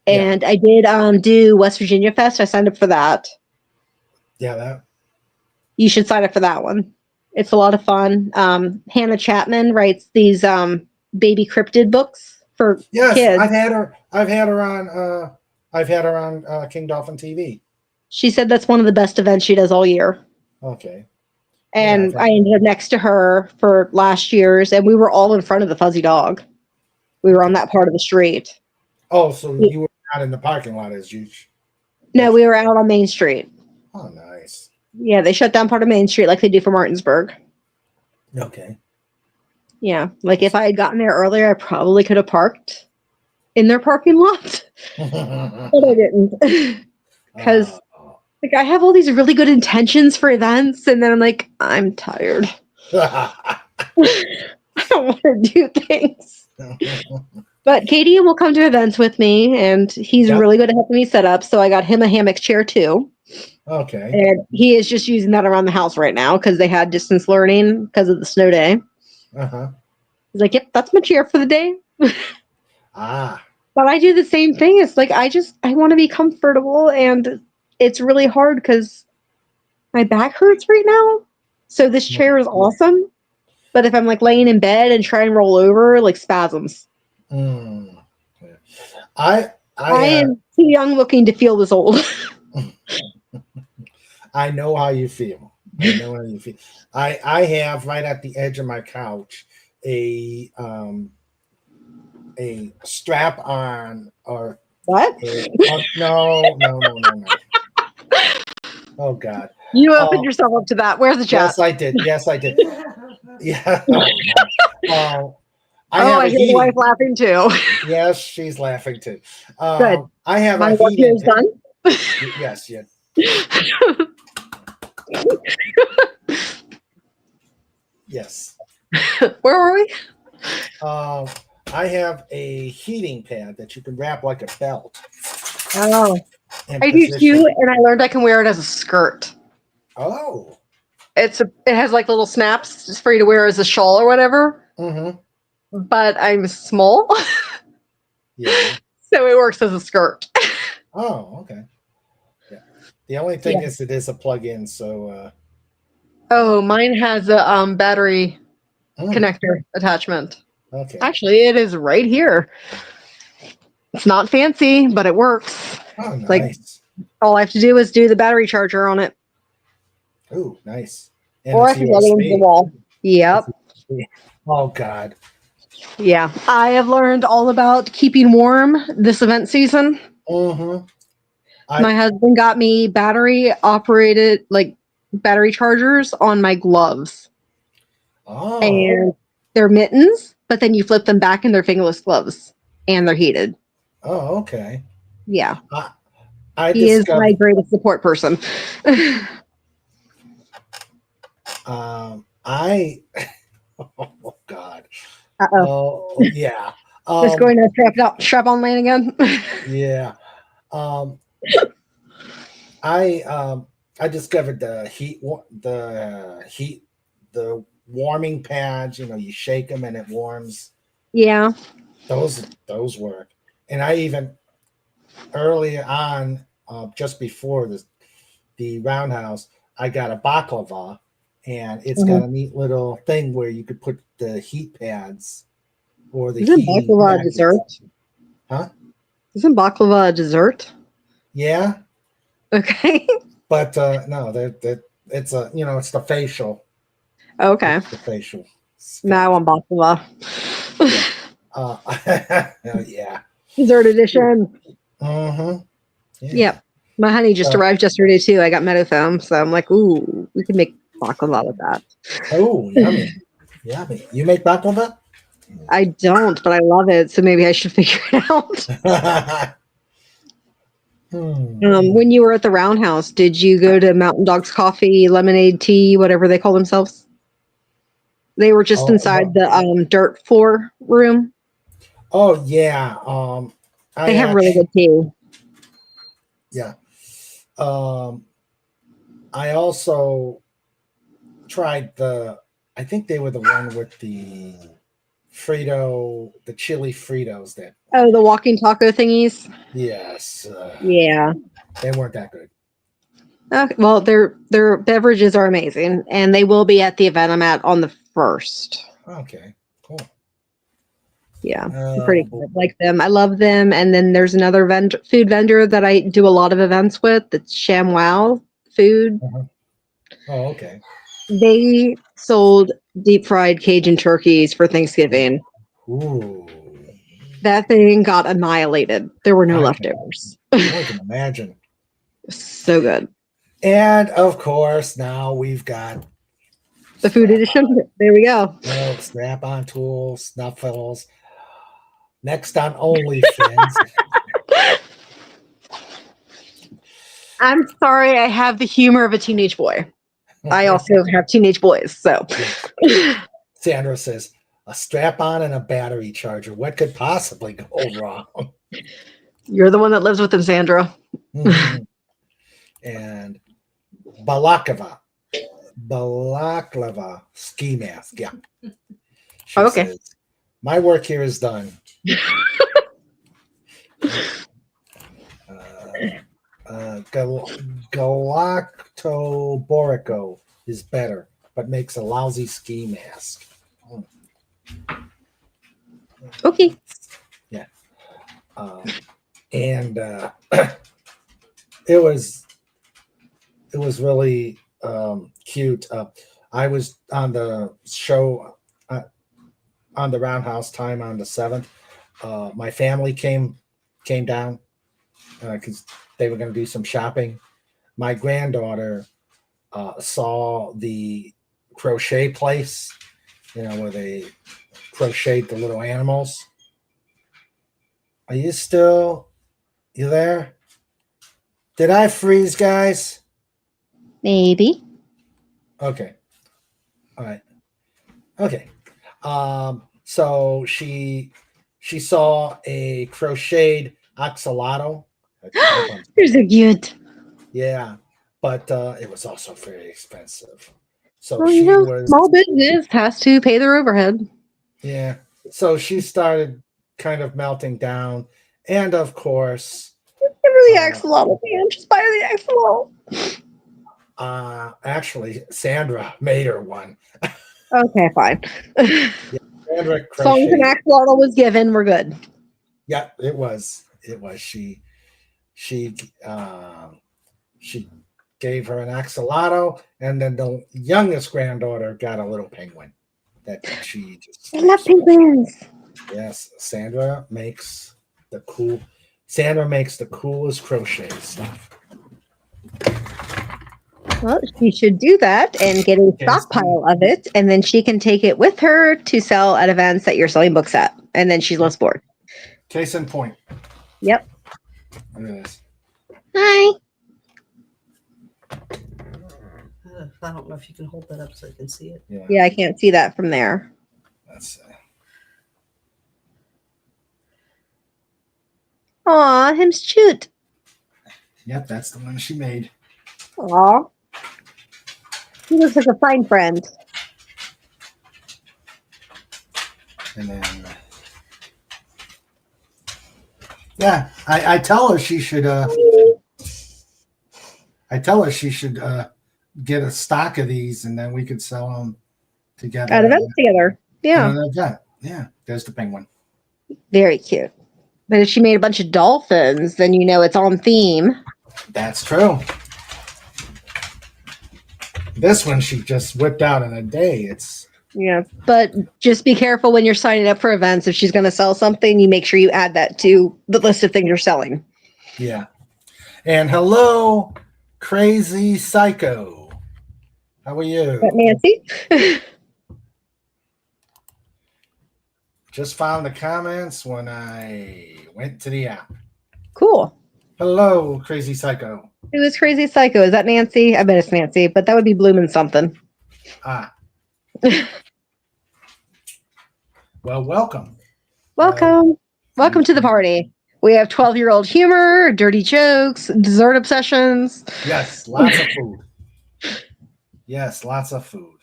And I did do West Virginia Fest. I signed up for that. Yeah, You should sign up for that one. It's a lot of fun. Hannah Chapman writes these baby cryptid books for kids. I've had her on King Dolphin TV. She said that's one of the best events she does all year. Okay. And I ended up next to her for last year's, and we were all in front of the Fuzzy Dog. We were on that part of the street. Oh, so you were not in the parking lot as you? No, we were out on Main Street. Oh, nice. Yeah, they shut down part of Main Street like they do for Martinsburg. Okay. Yeah, like if I had gotten there earlier, I probably could have parked in their parking lot, but I didn't. Because like I have all these really good intentions for events, and then I'm like, I'm tired. I don't want to do things. But Katie will come to events with me, and he's really good at helping me set up. So I got him a hammock chair too. Okay. And he is just using that around the house right now because they had distance learning because of the snow day. He's like, yep, that's my chair for the day. But I do the same thing. It's like I want to be comfortable, and it's really hard because my back hurts right now. So this chair is awesome. But if I'm like laying in bed and try and roll over, like spasms. I am too young looking to feel this old. I know how you feel. I know how you feel. I have right at the edge of my couch a strap on or what? No. Oh God. You opened yourself up to that. Where's the chat? Yes, I did. Yeah. I hear the wife laughing too. Yes, she's laughing too. Good. I have my a work here is done. Yes, yeah. Yes. Where were we? I have a heating pad that you can wrap like a belt. Oh, I do too, and I learned I can wear it as a skirt. Oh, it has like little snaps just for you to wear as a shawl or whatever. But I'm small, yeah. So it works as a skirt. Oh, okay. Yeah. The only thing is it is a plug-in, so. Oh, mine has a battery connector attachment. Okay. Actually, it is right here. It's not fancy, but it works. Oh, nice. Like, all I have to do is do the battery charger on it. Oh, nice. And or I can plug it into the wall. Yep. Oh, God. Yeah. I have learned all about keeping warm this event season. My husband got me battery chargers on my gloves. Oh. And they're mittens, but then you flip them back and they're fingerless gloves. And they're heated. Oh, okay. Yeah. He is my greatest support person. Oh God. Uh-oh. Oh yeah. Just going to strap on lane again. Yeah. I discovered the warming pads. You know, you shake them and it warms. Yeah. Those work. And I even early on, just before the roundhouse, I got a baklava, and it's got a neat little thing where you could put the heat pads or the Isn't baklava a dessert? Huh? Isn't baklava a dessert? Yeah. Okay. But no, that it's it's the facial. Okay. It's the facial. Now I want baklava. Yeah. Dessert edition. Yeah. Yep. My honey just arrived yesterday too. I got meadowfoam, so I'm like, ooh, we can make baklava with that. Oh, yummy. Yummy. You make baklava? I don't, but I love it, so maybe I should figure it out. When you were at the Roundhouse, did you go to Mountain Dogs Coffee, Lemonade Tea, whatever they call themselves? They were just inside the dirt floor room. Oh yeah. They have really good tea. Yeah. I also tried I think they were the one with the chili Fritos that. Oh, the walking taco thingies? Yes. Yeah. They weren't that good. Okay. Well, their beverages are amazing, and they will be at the event I'm at on the 1st. Okay. Cool. Yeah, pretty good. I like them. I love them. And then there's another food vendor that I do a lot of events with. That's ShamWow Food. Oh, okay. They sold deep fried Cajun turkeys for Thanksgiving. Ooh. That thing got annihilated. There were no leftovers. I can imagine. So good. And of course, now we've got The food edition. There we go. strap-on tools, snuffles. Next on OnlyFans. I'm sorry, I have the humor of a teenage boy. I also have teenage boys, so. Sandra says, a strap-on and a battery charger. What could possibly go wrong? You're the one that lives with him, Sandra. Mhm. And balaclava ski mask. Yeah. She Okay. says, my work here is done. Galactoborico is better, but makes a lousy ski mask. Okay. Yeah. And it was really cute. I was on the show on the Roundhouse time on the 7th. My family came down because they were going to do some shopping. My granddaughter saw the crochet place, where they crocheted the little animals. Are you there? Did I freeze, guys? Maybe. Okay. All right. Okay. So she saw a crocheted axolotl. You're so cute. Yeah, but it was also very expensive. So Well, she was small business has to pay their overhead. Yeah. So she started kind of melting down, and of course, Give her the axolotl, man. Just buy her the axolotl. actually, Sandra made her one. Okay, fine. Sandra As long as an crocheted. axolotl was given, we're good. Yeah, it was. She gave her an axolotl, and then the youngest granddaughter got a little penguin that she just. I love penguins. Yes, Sandra makes the coolest crochet stuff. Well, she should do that and get a stockpile of it, and then she can take it with her to sell at events that you're selling books at, and then she's less bored. Case in point. Yep. Look at this. Hi. I don't know if you can hold that up so I can see it. Yeah, I can't see that from there. That's Aw, him's cute. Yep, that's the one she made. Aw. He looks like a fine friend. And then yeah, I tell her she should get a stock of these, and then we could sell them together. At events together. Yeah. Yeah, there's the penguin. Very cute. But if she made a bunch of dolphins, then you know it's on theme. That's true. This one she just whipped out in a day. Yeah, but just be careful when you're signing up for events. If she's going to sell something, you make sure you add that to the list of things you're selling. Yeah. And hello, Crazy Psycho. How are you? Is that Nancy? Just found the comments when I went to the app. Cool. Hello, Crazy Psycho. Who is Crazy Psycho? Is that Nancy? I bet it's Nancy, but that would be Bloomin' something. Well, welcome. Welcome to the party. We have 12-year-old humor, dirty jokes, dessert obsessions. Yes, lots of food. Yes, lots of food.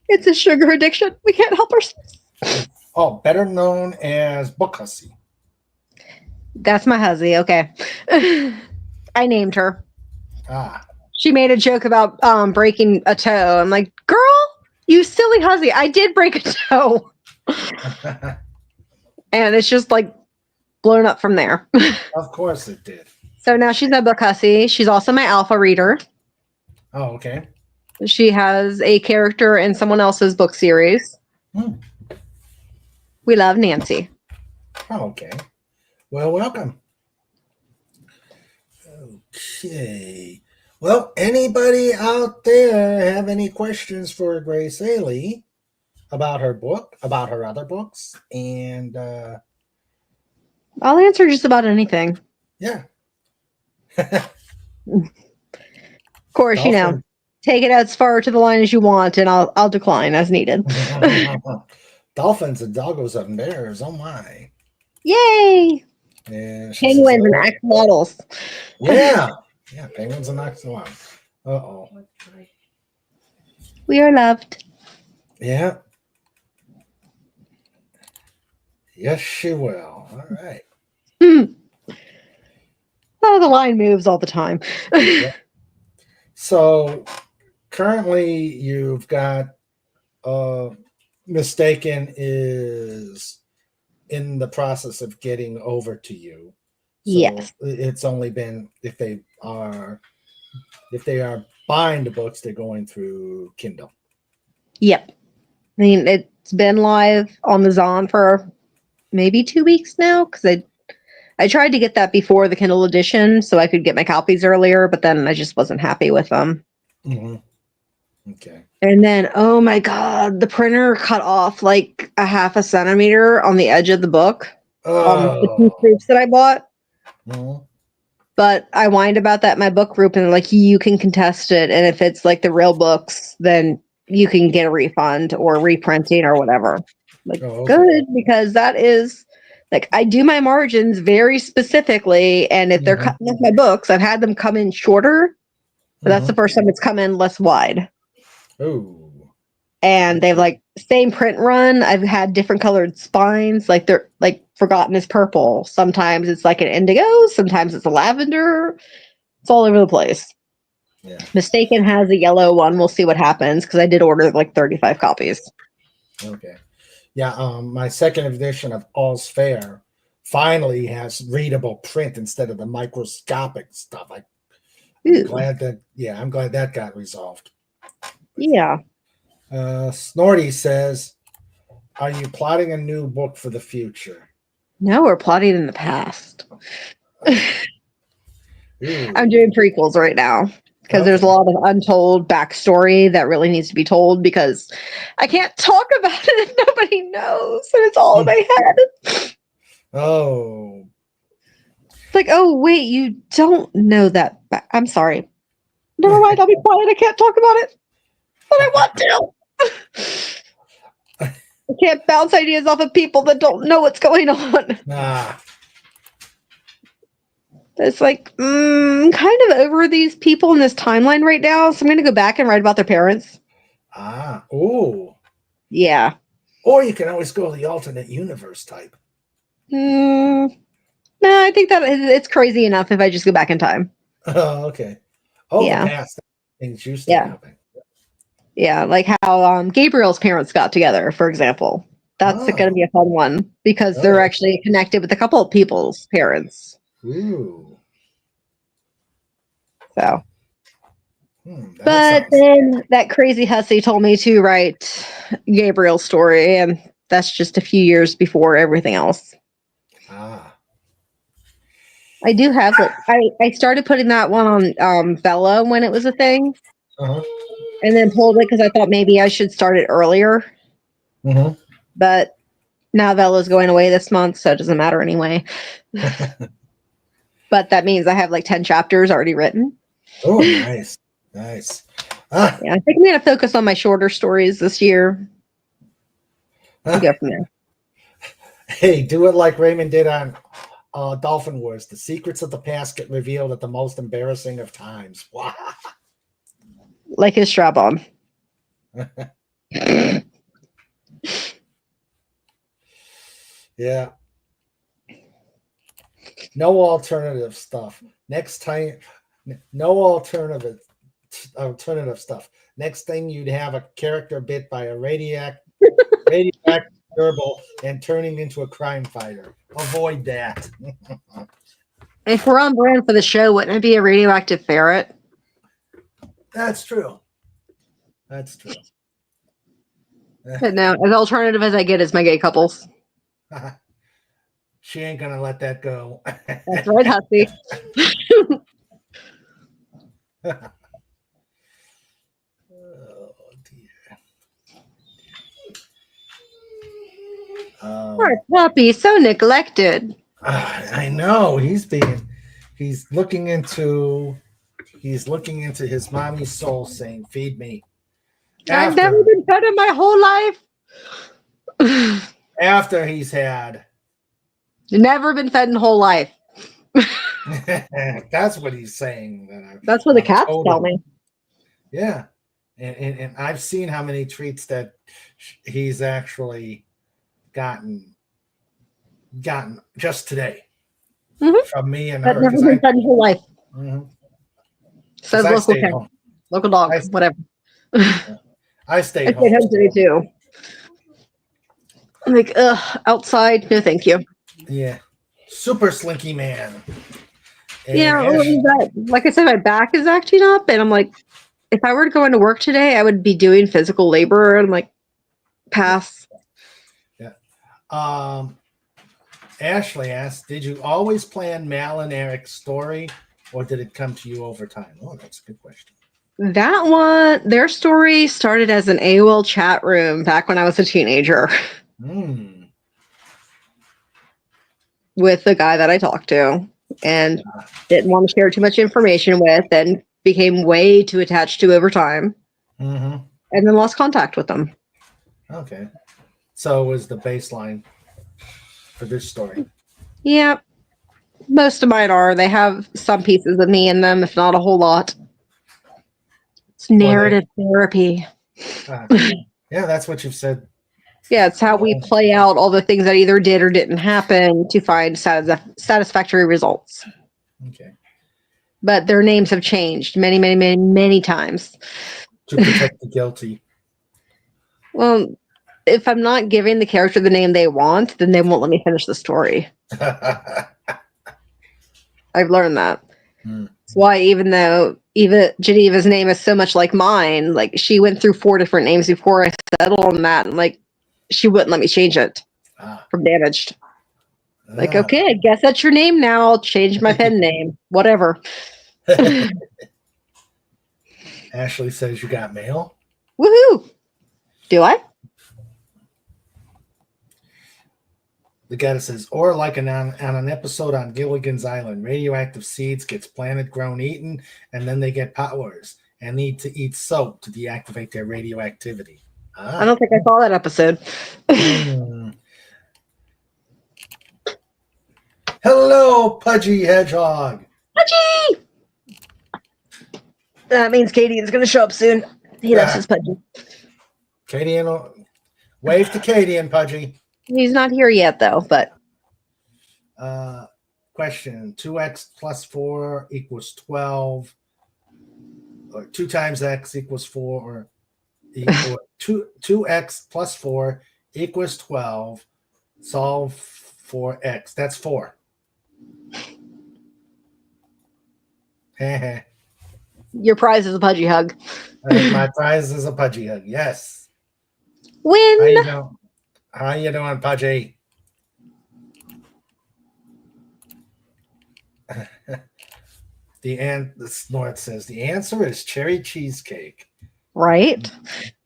It's a sugar addiction. We can't help ourselves. Oh, better known as Book Hussy. That's my huzzy. Okay. I named her. She made a joke about breaking a toe. I'm like, girl, you silly huzzy. I did break a toe. And it's just like blown up from there. Of course it did. So now she's a book hussy. She's also my alpha reader. Oh, okay. She has a character in someone else's book series. We love Nancy. Oh, okay. Well, welcome. Okay. Well, anybody out there have any questions for Grace Ailey about her book, about her other books? And I'll answer just about anything. yeah. Of course, Dolphin. take it as far to the line as you want, and I'll decline as needed. Dolphins and doggos and bears. Oh my. Yay! And she Penguins says, and axolotls. yeah. Yeah, penguins and axolotls. Uh-oh. We are loved. Yeah. Yes, she will. All right. Oh, the line moves all the time. Yeah. So currently you've got Mistaken is in the process of getting over to you. So Yes. it's only been if they are buying the books, they're going through Kindle. Yep. I mean, it's been live on the Zon for maybe 2 weeks now, because I tried to get that before the Kindle edition so I could get my copies earlier, but then I just wasn't happy with them. Mm-hmm. Okay. And then, oh my God, the printer cut off like a half a centimeter on the edge of the book. The 2 proofs that I bought. Mm-hmm. But I whined about that in my book group, and they're like, you can contest it. And if it's like the real books, then you can get a refund or reprinting or whatever. Like, good, because that is like, I do my margins very specifically. And if they're cutting off my books, I've had them come in shorter, but that's the first time it's come in less wide. Oh. And they've like same print run. I've had different colored spines. Like they're like Forgotten is purple. Sometimes it's like an indigo. Sometimes it's a lavender. It's all over the place. Yeah. Mistaken has a yellow one. We'll see what happens, because I did order like 35 copies. Okay. Yeah. My second edition of All's Fair finally has readable print instead of the microscopic stuff. I'm glad that got resolved. Yeah. Snorty says, are you plotting a new book for the future? No, we're plotting in the past. I'm doing prequels right now, because there's a lot of untold backstory that really needs to be told, because I can't talk about it if nobody knows, and it's all in my head. Oh. It's like, oh, wait, you don't know that. I'm sorry. Never mind, I'll be quiet. I can't talk about it, but I want to. I can't bounce ideas off of people that don't know what's going on. It's like, kind of over these people in this timeline right now, so I'm going to go back and write about their parents. Oh. Yeah. Or you can always go the alternate universe type. No, I think that it's crazy enough if I just go back in time. Oh, okay. Oh, yeah. The past things used to happen. Yeah, like how Gabriel's parents got together, for example. That's going to be a fun one, because they're actually connected with a couple of people's parents. Ooh. So. But then that crazy hussy told me to write Gabriel's story, and that's just a few years before everything else. I do have it. I started putting that one on Vella when it was a thing. And then pulled it because I thought maybe I should start it earlier. But now Vella's going away this month, so it doesn't matter anyway. But that means I have like 10 chapters already written. Oh, nice. Nice. Yeah, I think I'm going to focus on my shorter stories this year. And go from there. Hey, do it like Raymond did on Dolphin Wars. The secrets of the past get revealed at the most embarrassing of times. Wow. Like his strap on. Yeah. No alternative stuff. Next time, no alternative stuff. Next thing, you'd have a character bit by a radioactive gerbil and turning into a crime fighter. Avoid that. If we're on brand for the show, wouldn't it be a radioactive ferret? That's true. That's true. But no, as alternative as I get is my gay couples. She ain't gonna let that go. That's right, Hussy. Oh dear. Poor puppy, so neglected. I know he's looking into his mommy's soul, saying, "Feed me." I've never been fed in my whole life. After he's had. Never been fed in whole life. That's what he's saying. That's what the cats tell me. Yeah, and I've seen how many treats that he's actually gotten just today from me and her. Never been fed in whole life. Says local cat, local dog, whatever. I stayed home today too. I'm like, outside, no, thank you. Yeah, super slinky man. And yeah, like I said, my back is acting up, and I'm like, if I were to go into work today, I would be doing physical labor. And I'm like, pass. Yeah. Ashley asked, "Did you always plan Mal and Eric's story, or did it come to you over time?" Oh, that's a good question. That one, their story started as an AOL chat room back when I was a teenager. With the guy that I talked to and didn't want to share too much information with, and became way too attached to over time. And then lost contact with them. Okay. So it was the baseline for this story. Yeah. Most of mine are. They have some pieces of me in them, if not a whole lot. It's narrative therapy. Yeah, that's what you've said. Yeah, it's how we play out all the things that either did or didn't happen to find satisfactory results. Okay. But their names have changed many, many, many, many times. To protect the guilty. Well, if I'm not giving the character the name they want, then they won't let me finish the story. I've learned that. That's why even though Geneva's name is so much like mine, like she went through 4 different names before I settled on that, and like she wouldn't let me change it from damaged. Like, okay, I guess that's your name now. I'll change my pen name. Whatever. Ashley says you got mail. Woohoo! Do I? The guy says, or like on an episode on Gilligan's Island, radioactive seeds gets planted, grown, eaten, and then they get powers and need to eat soap to deactivate their radioactivity. I don't think I saw that episode. Hello, Pudgy Hedgehog. Pudgy! That means Katie is going to show up soon. He loves his Pudgy. Katie and wave to Katie and Pudgy. He's not here yet, though, but. Question: 2x plus 4 equals 12, or 2 times x equals 4, or 2x plus 4 equals 12. Solve for x. That's 4. Your prize is a Pudgy hug. My prize is a Pudgy hug. Yes. Win. How you doing, Pudgy? The Snort says the answer is cherry cheesecake. Right?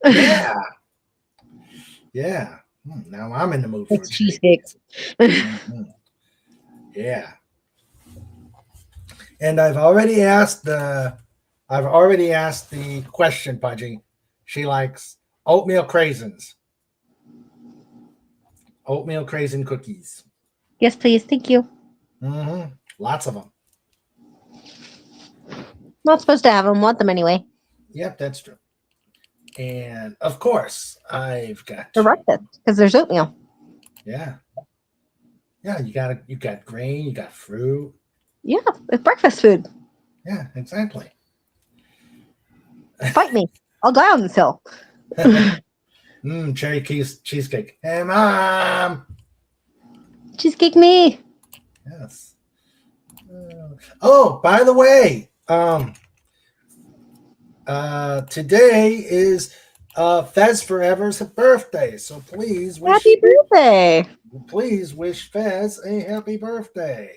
Yeah. Yeah. Now I'm in the mood for cheesecake. Yeah. And I've already asked the question, Pudgy. She likes oatmeal craisins. Oatmeal craisin cookies. Yes, please. Thank you. Lots of them. Not supposed to have them. Want them anyway. Yep, that's true. And of course, I've got for breakfast because there's oatmeal. Yeah. Yeah, you got grain, you got fruit. Yeah, it's breakfast food. Yeah, exactly. Fight me. I'll die on this hill. Cherry cheesecake. Hey, Mom. Cheesecake me. Yes. Oh, by the way, today is Fez Forever's birthday, so please wish happy birthday. Please wish Fez a happy birthday.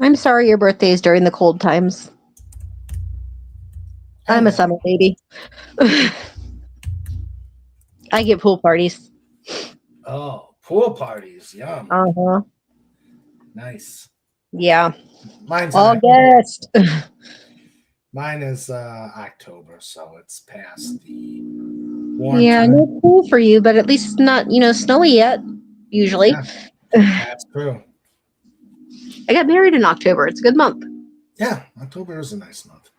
I'm sorry your birthday is during the cold times. I'm a summer baby. I get pool parties. Oh, pool parties. Yum. Uh-huh. Nice. Yeah. Mine's August. Mine is October, so it's past the warm Yeah, time. no pool for you, but at least it's not, snowy yet, usually. Yeah, that's true. I got married in October. It's a good month. Yeah, October is a nice month.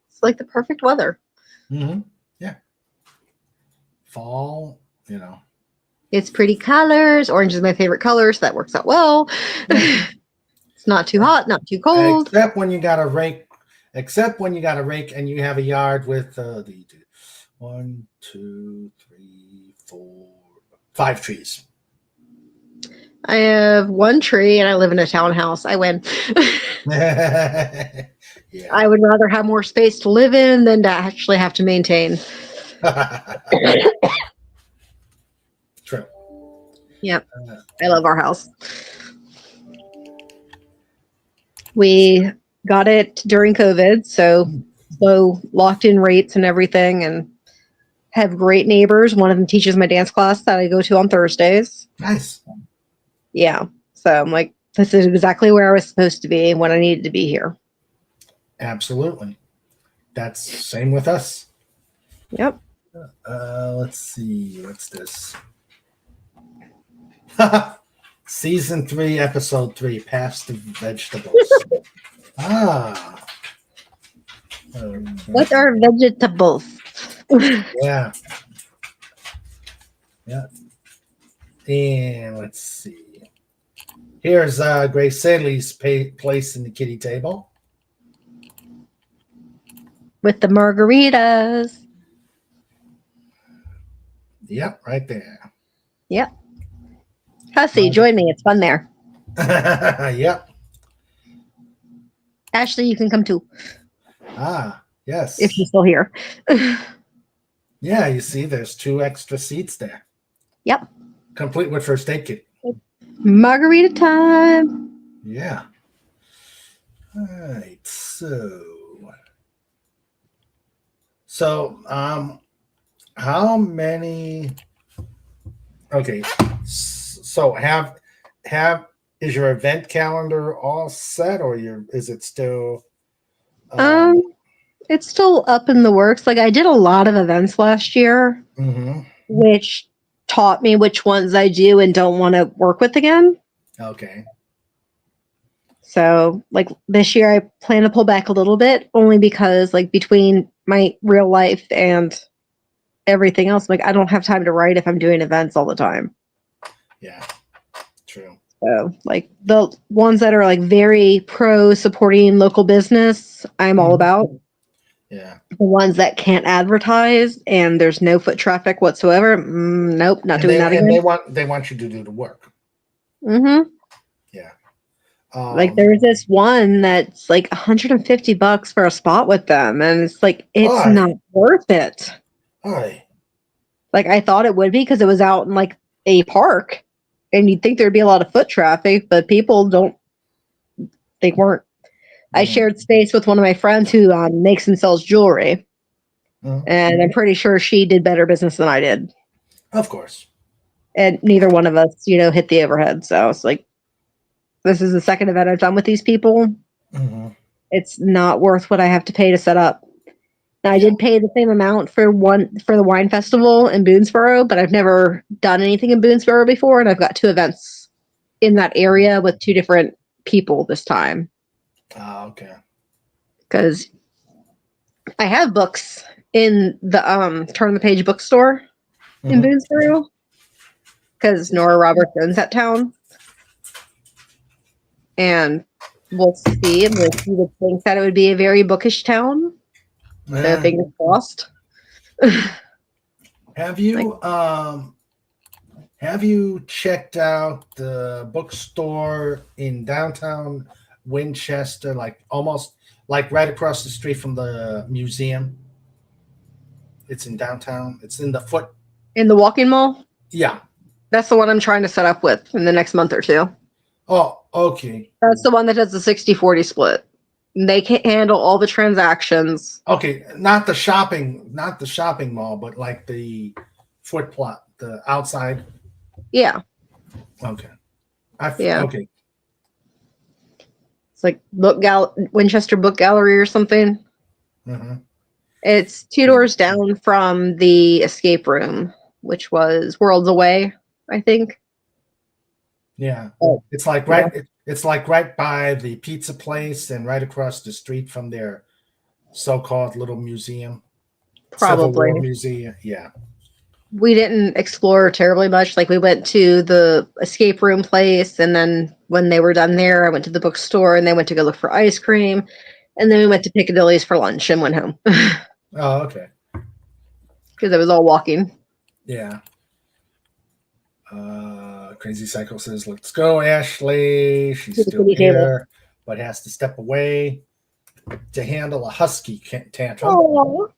It's like the perfect weather. Mm-hmm. Yeah. Fall, It's pretty colors. Orange is my favorite color, so that works out well. Yeah. It's not too hot, not too cold. Except when you got to rake. Except when you got to rake and you have a yard with the 1, 2, 3, 4, 5 trees. I have one tree and I live in a townhouse. I win. Yeah. I would rather have more space to live in than to actually have to maintain. True. Yep. I love our house. We got it during COVID, so locked in rates and everything, and have great neighbors. One of them teaches my dance class that I go to on Thursdays. Nice. Yeah. So I'm like, this is exactly where I was supposed to be when I needed to be here. Absolutely. That's same with us. Yep. Let's see. What's this? Season 3, episode 3, Past the Vegetables. What are vegetables? Yeah. Yeah. And let's see. Here's GRACELI'S place in the kitty table. With the margaritas. Yep, right there. Yep. Hussy, join me. It's fun there. Yep. Ashley, you can come too. Yes. If you're still here. Yeah, you see, there's 2 extra seats there. Yep. Complete with first aid kit. Margarita time. Yeah. All right. So, how many? Okay. So is your event calendar all set, or is it still? It's still up in the works. Like, I did a lot of events last year, which taught me which ones I do and don't want to work with again. Okay. So, like, this year I plan to pull back a little bit, only because, like, between my real life and everything else, like, I don't have time to write if I'm doing events all the time. Yeah. True. So, like, the ones that are, like, very pro supporting local business, I'm all about. Yeah. The ones that can't advertise and there's no foot traffic whatsoever, nope, not doing that again. And they want you to do the work. Mm-hmm. Yeah. Like, there's this one that's like $150 for a spot with them, and it's like, it's not worth it. Hi. Like, I thought it would be because it was out in like a park, and you'd think there'd be a lot of foot traffic, but people they weren't. I shared space with one of my friends who makes and sells jewelry, and I'm pretty sure she did better business than I did. Of course. And neither one of us, hit the overhead. So it's like, this is the second event I've done with these people. It's not worth what I have to pay to set up. Now, I did pay the same amount for the wine festival in Boonesboro, but I've never done anything in Boonesboro before, and I've got 2 events in that area with 2 different people this time. Okay. Because I have books in the Turn the Page bookstore in Boonesboro, because Nora Roberts owns that town. And we'll see. Like, you would think that it would be a very bookish town. Yeah. So fingers crossed. Have you checked out the bookstore in downtown Winchester, like almost like right across the street from the museum? It's in downtown. It's in the walk-in mall? Yeah. That's the one I'm trying to set up with in the next month or 2. Oh, okay. That's the one that does the 60-40 split. They can't handle all the transactions. Okay, not the shopping mall, but like the foot plot, the outside. Yeah. Okay. Yeah. Okay. It's like Winchester Book Gallery or something. Mm-hmm. It's 2 doors down from the escape room, which was Worlds Away, I think. Yeah. Oh, It's like right by the pizza place and right across the street from their so-called little museum. Civil probably. War Museum. Yeah. We didn't explore terribly much. Like we went to the escape room place, and then when they were done there, I went to the bookstore, and they went to go look for ice cream, and then we went to Piccadilly's for lunch and went home Oh, okay. because it was all walking. Yeah. Crazy Cycle says, "Let's go, Ashley." She's still here, but has to step away to handle a husky tantrum. Aww.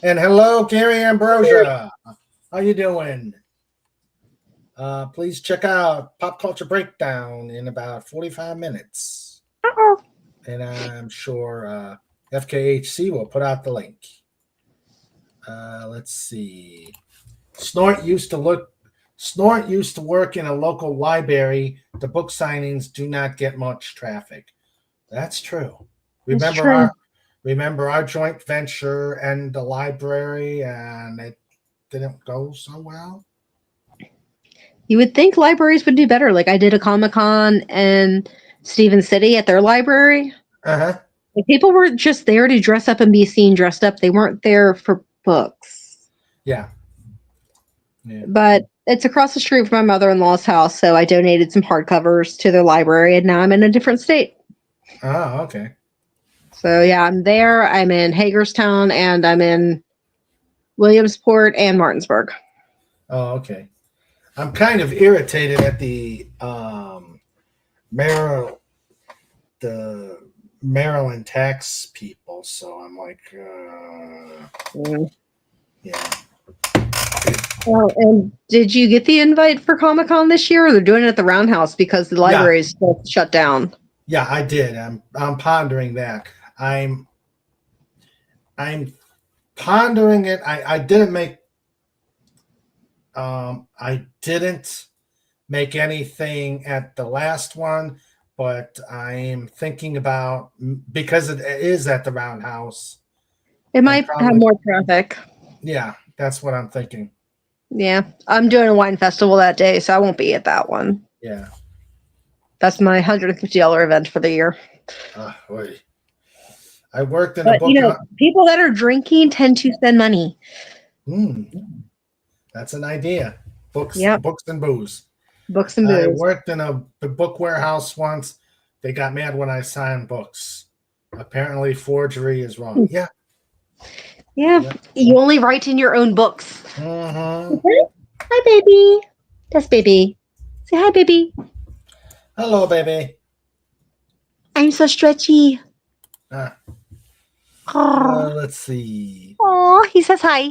And hello, Carrie Ambrosia. How you doing? Please check out Pop Culture Breakdown in about 45 minutes. Uh-oh. And I'm sure FKHC will put out the link. Let's see. Snort used to work in a local library. The book signings do not get much traffic. That's true. Remember our joint venture and the library, and it didn't go so well. You would think libraries would do better. Like I did a Comic-Con in Stephen City at their library. Uh-huh. Like, people were just there to dress up and be seen dressed up. They weren't there for books. Yeah. But it's across the street from my mother-in-law's house, so I donated some hardcovers to their library, and now I'm in a different state. Oh, okay. So yeah, I'm there. I'm in Hagerstown, and I'm in Williamsport and Martinsburg. Oh, okay. I'm kind of irritated at the Maryland tax people, so I'm like, yeah. Oh, and did you get the invite for Comic-Con this year? Or they're doing it at the Roundhouse because the library is still shut down. Yeah, I did. I'm pondering that. I'm pondering it. I didn't make anything at the last one, but I'm thinking about, because it is at the Roundhouse. It might have more traffic. Yeah, that's what I'm thinking. Yeah, I'm doing a wine festival that day, so I won't be at that one. Yeah. That's my $150 event for the year. Wait. I worked in a book. You know, people that are drinking tend to spend money. That's an idea. Books and booze. Books and booze. I worked in a book warehouse once. They got mad when I signed books. Apparently, forgery is wrong. Yeah. Yeah. You only write in your own books. Mm-hmm. Hi, baby. That's baby. Say hi, baby. Hello, baby. I'm so stretchy. Let's see. Oh, he says hi.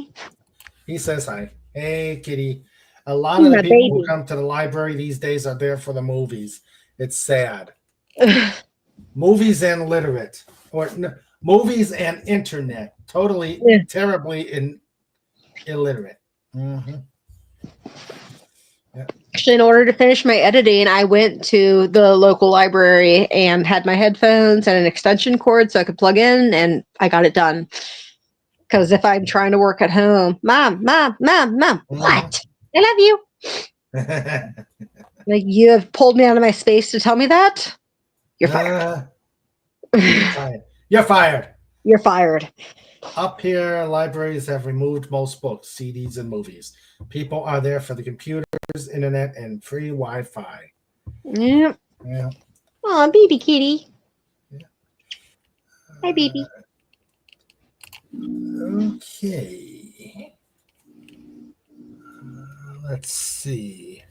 He says hi. Hey, kitty. A lot of the people who come to the library these days are there for the movies. It's sad. Movies and literate. Or movies and internet. Totally, terribly illiterate. Mm-hmm. Yeah. Actually, in order to finish my editing, I went to the local library and had my headphones and an extension cord so I could plug in, and I got it done. Because if I'm trying to work at home, mom, what? I love you. Like, you have pulled me out of my space to tell me that? You're fired. You're fired. You're fired. Up here, libraries have removed most books, CDs, and movies. People are there for the computers, internet, and free Wi-Fi. Yep. Yeah. Aw, baby kitty. Yeah. Hi, baby. Okay. Let's see.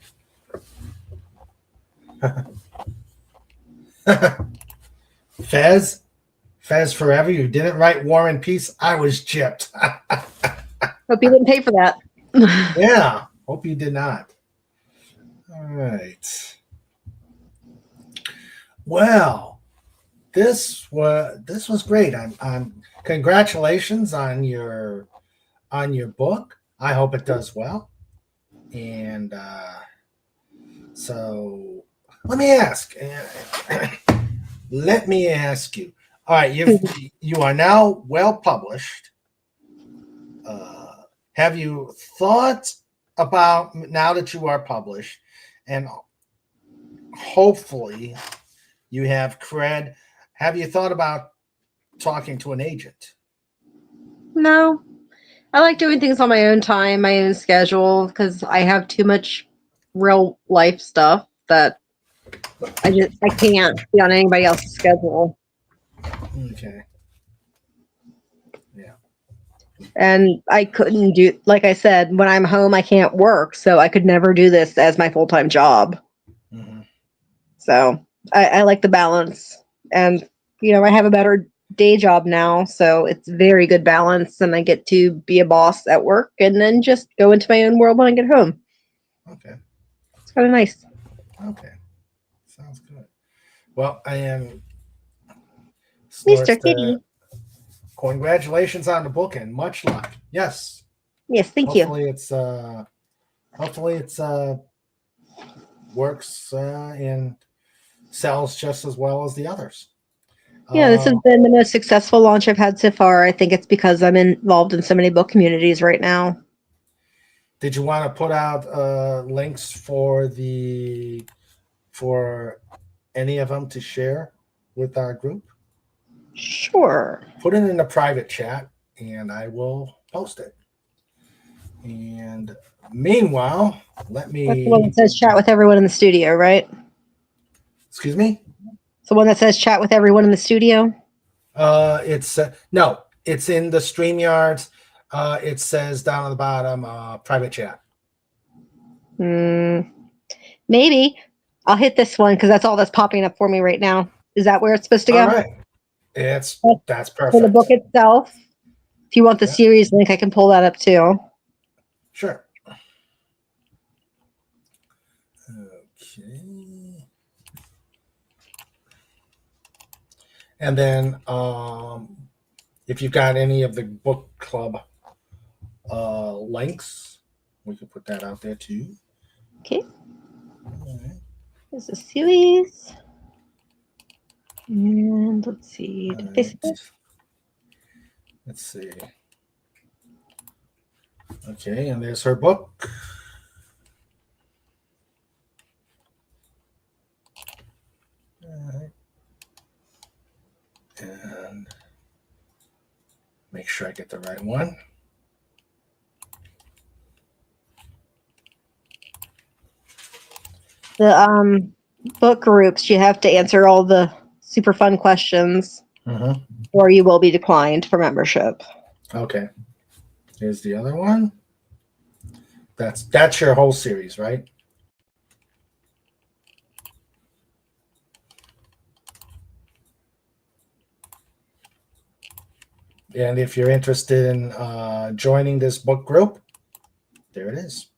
Fez forever. You didn't write War and Peace. I was gypped. Hope you didn't pay for that. Yeah. Hope you did not. All right. Well, this was great. I'm congratulations on your book. I hope it does well. And so let me ask. Let me ask you. All right, you are now well published. Have you thought about, now that you are published, and hopefully you have cred, have you thought about talking to an agent? No, I like doing things on my own time, my own schedule, because I have too much real life stuff that I can't be on anybody else's schedule. Okay. Yeah. And I couldn't do, like I said, when I'm home, I can't work. So I could never do this as my full-time job. Mm-hmm. So I like the balance. And, I have a better day job now. So it's very good balance. And I get to be a boss at work and then just go into my own world when I get home. Okay. It's kind of nice. Okay. Sounds good. Well, I am Mr. Kitty. Congratulations on the book and much luck. Yes. Yes, thank you. Hopefully it's works and sells just as well as the others. Yeah, this has been the most successful launch I've had so far. I think it's because I'm involved in so many book communities right now. Did you want to put out links for any of them to share with our group? Sure. Put it in a private chat and I will post it. And meanwhile, That's the one that says chat with everyone in the studio, right? Excuse me? It's the one that says chat with everyone in the studio? It's no, it's in the StreamYards. It says down at the bottom, private chat. Maybe. I'll hit this one because that's all that's popping up for me right now. Is that where it's supposed to go? All right. That's perfect. For the book itself. If you want the series link, I can pull that up too. Sure. Okay. And then if you've got any of the book club links, we can put that out there too. Okay. All right. There's a series. And let's see. Facebook. Let's see. Okay, and there's her book. All right. And make sure I get the right one. The book groups, you have to answer all the super fun questions, or you will be declined for membership. Okay. Here's the other one. That's your whole series, right? And if you're interested in joining this book group, there it is.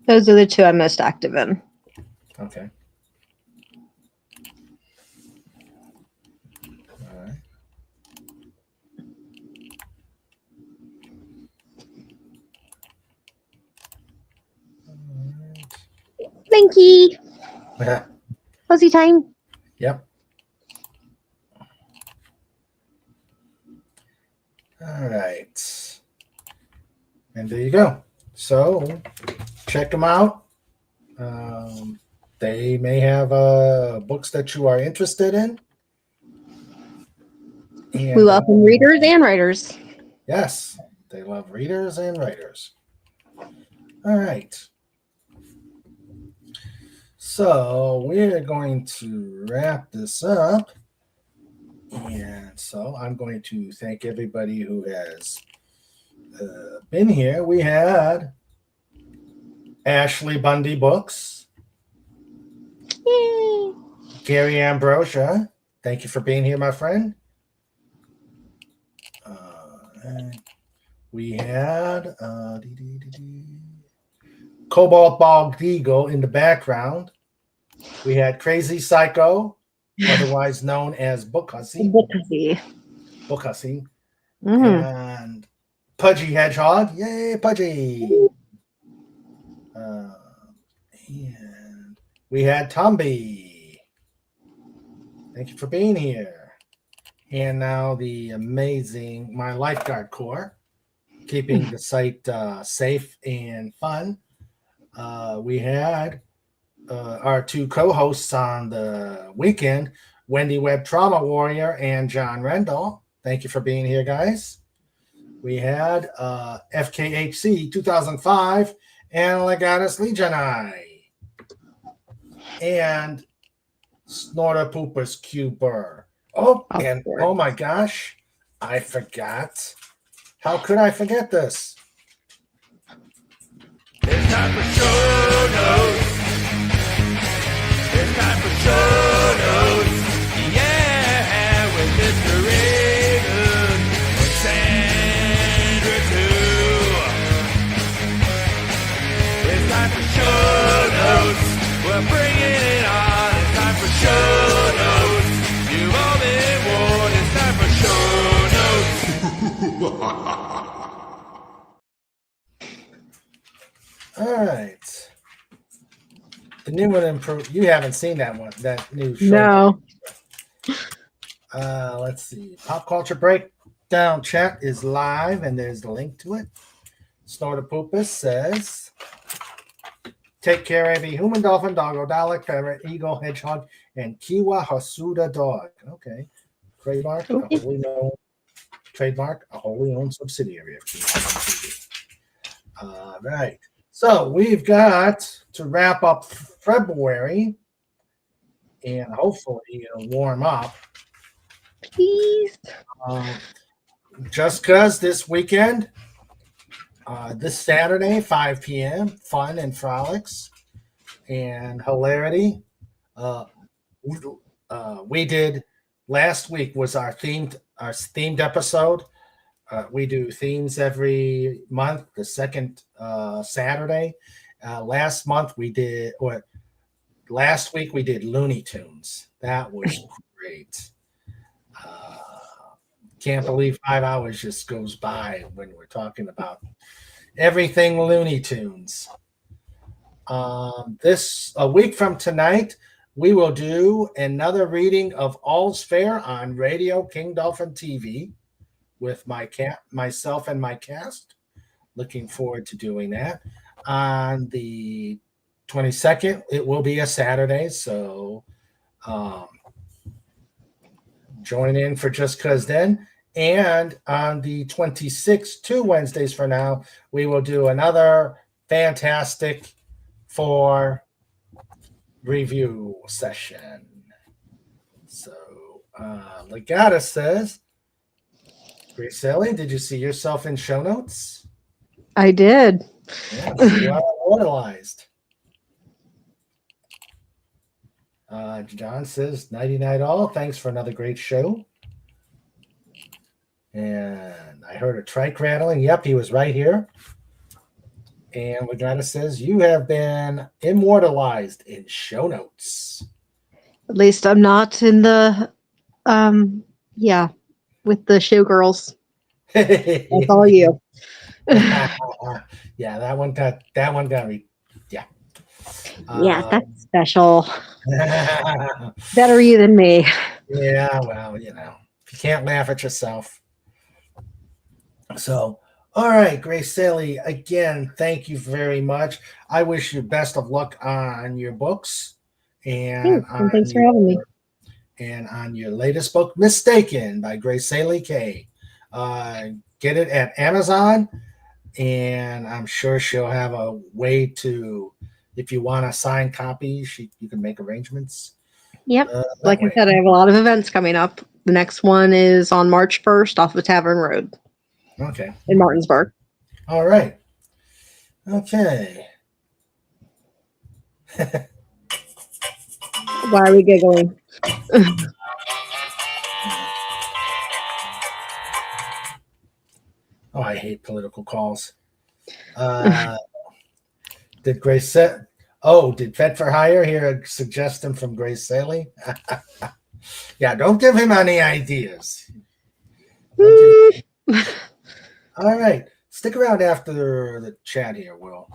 Those are the two I'm most active in. Okay. All right. Blinky. Fuzzy time. Yep. All right. And there you go. So check them out. They may have books that you are interested in. And, we welcome readers and writers. Yes, they love readers and writers. All right. So we're going to wrap this up. And so I'm going to thank everybody who has been here. We had Ashley Bundy Books. Yay. Gary Ambrosia. Thank you for being here, my friend. We had Cobalt Bald Eagle in the background. We had Crazy Psycho otherwise known as Book Hussy. Book Hussy. And Pudgy Hedgehog. Yay, Pudgy. And we had Tomby. Thank you for being here. And now the amazing My Lifeguard Corps, keeping the site safe and fun. We had our two co-hosts on the weekend, Wendy Webb Trauma Warrior and John Rendell. Thank you for being here, guys. We had FKHC 2005 and Legatus Legionii. And Snorter Poopers Cuber. Oh, and oh my gosh, I forgot. How could I forget this? It's time for show notes. It's time for show notes. Yeah, with Mr. Reagan and Sandra too. It's time for show notes. We're bringing it on. It's time for show notes. You've all been warned. It's time for show notes. All right. The new one improved. You haven't seen that one, that new show. No. Let's see. Pop Culture Breakdown chat is live, and there's the link to it. Snorter Poopus says, take care, every human, dolphin, doggo, Dalek, parrot, eagle, hedgehog, and Kiwa Hasuda dog. Okay. Trademark, a wholly owned subsidiary of KDTV. All right. So we've got to wrap up February, and hopefully it'll warm up. Please. Just because this weekend, this Saturday, 5 p.m., fun and frolics and hilarity. We did last week was our themed episode. We do themes every month, the second Saturday. Last week we did Looney Tunes. That was great. Can't believe 5 hours just goes by when we're talking about everything Looney Tunes. A week from tonight, we will do another reading of All's Fair on Radio King Dolphin TV with myself and my cast. Looking forward to doing that. On the 22nd, it will be a Saturday, so join in for Just Cause then. And on the 26th, 2 Wednesdays for now, we will do another Fantastic Four review session. So Legata says, Gracelli, did you see yourself in show notes? I did. Yeah, so you are immortalized. John says, nighty night all. Thanks for another great show. And I heard a trike rattling. Yep, he was right here. And Legata says, you have been immortalized in show notes. At least I'm not in the, with the showgirls. That's all you. Yeah, that one got yeah. That's special. Better you than me. Yeah, well, if you can't laugh at yourself. So, all right, Gracelli, again, thank you very much. I wish you best of luck on your books and thanks for having me. And on your latest book, Mistaken by Gracelli Kaye. Get it at Amazon, and I'm sure she'll have a way to, if you want a signed copy, you can make arrangements. Yep. Like I said, I have a lot of events coming up. The next one is on March 1st off of Tavern Road. Okay. In Martinsburg. All right. Okay. Why are we giggling? Oh, I hate political calls. Did Grace did Vet for Hire hear a suggestion from Gracelli? Yeah, don't give him any ideas. All right. Stick around after the chat here. We'll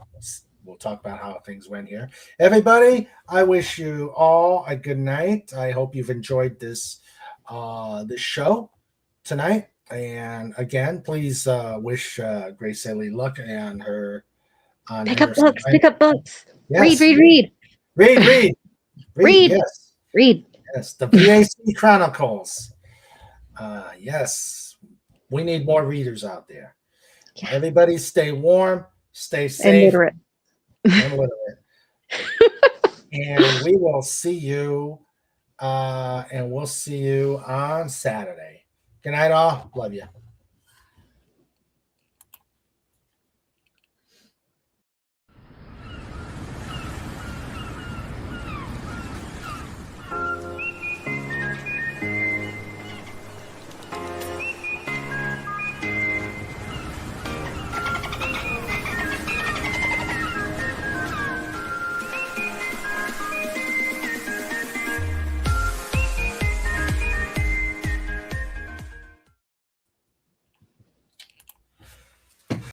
talk about how things went here. Everybody, I wish you all a good night. I hope you've enjoyed this show tonight. And again, please wish Grace Haley luck and her on Pick her up books. side. Pick up books. Yes. Read. Read. Yes. Read. Yes. The VAC Chronicles. Yes. We need more readers out there. Yeah. Everybody stay warm, stay And safe, literate. and literate. And we will see you on Saturday. Good night, all. Love you.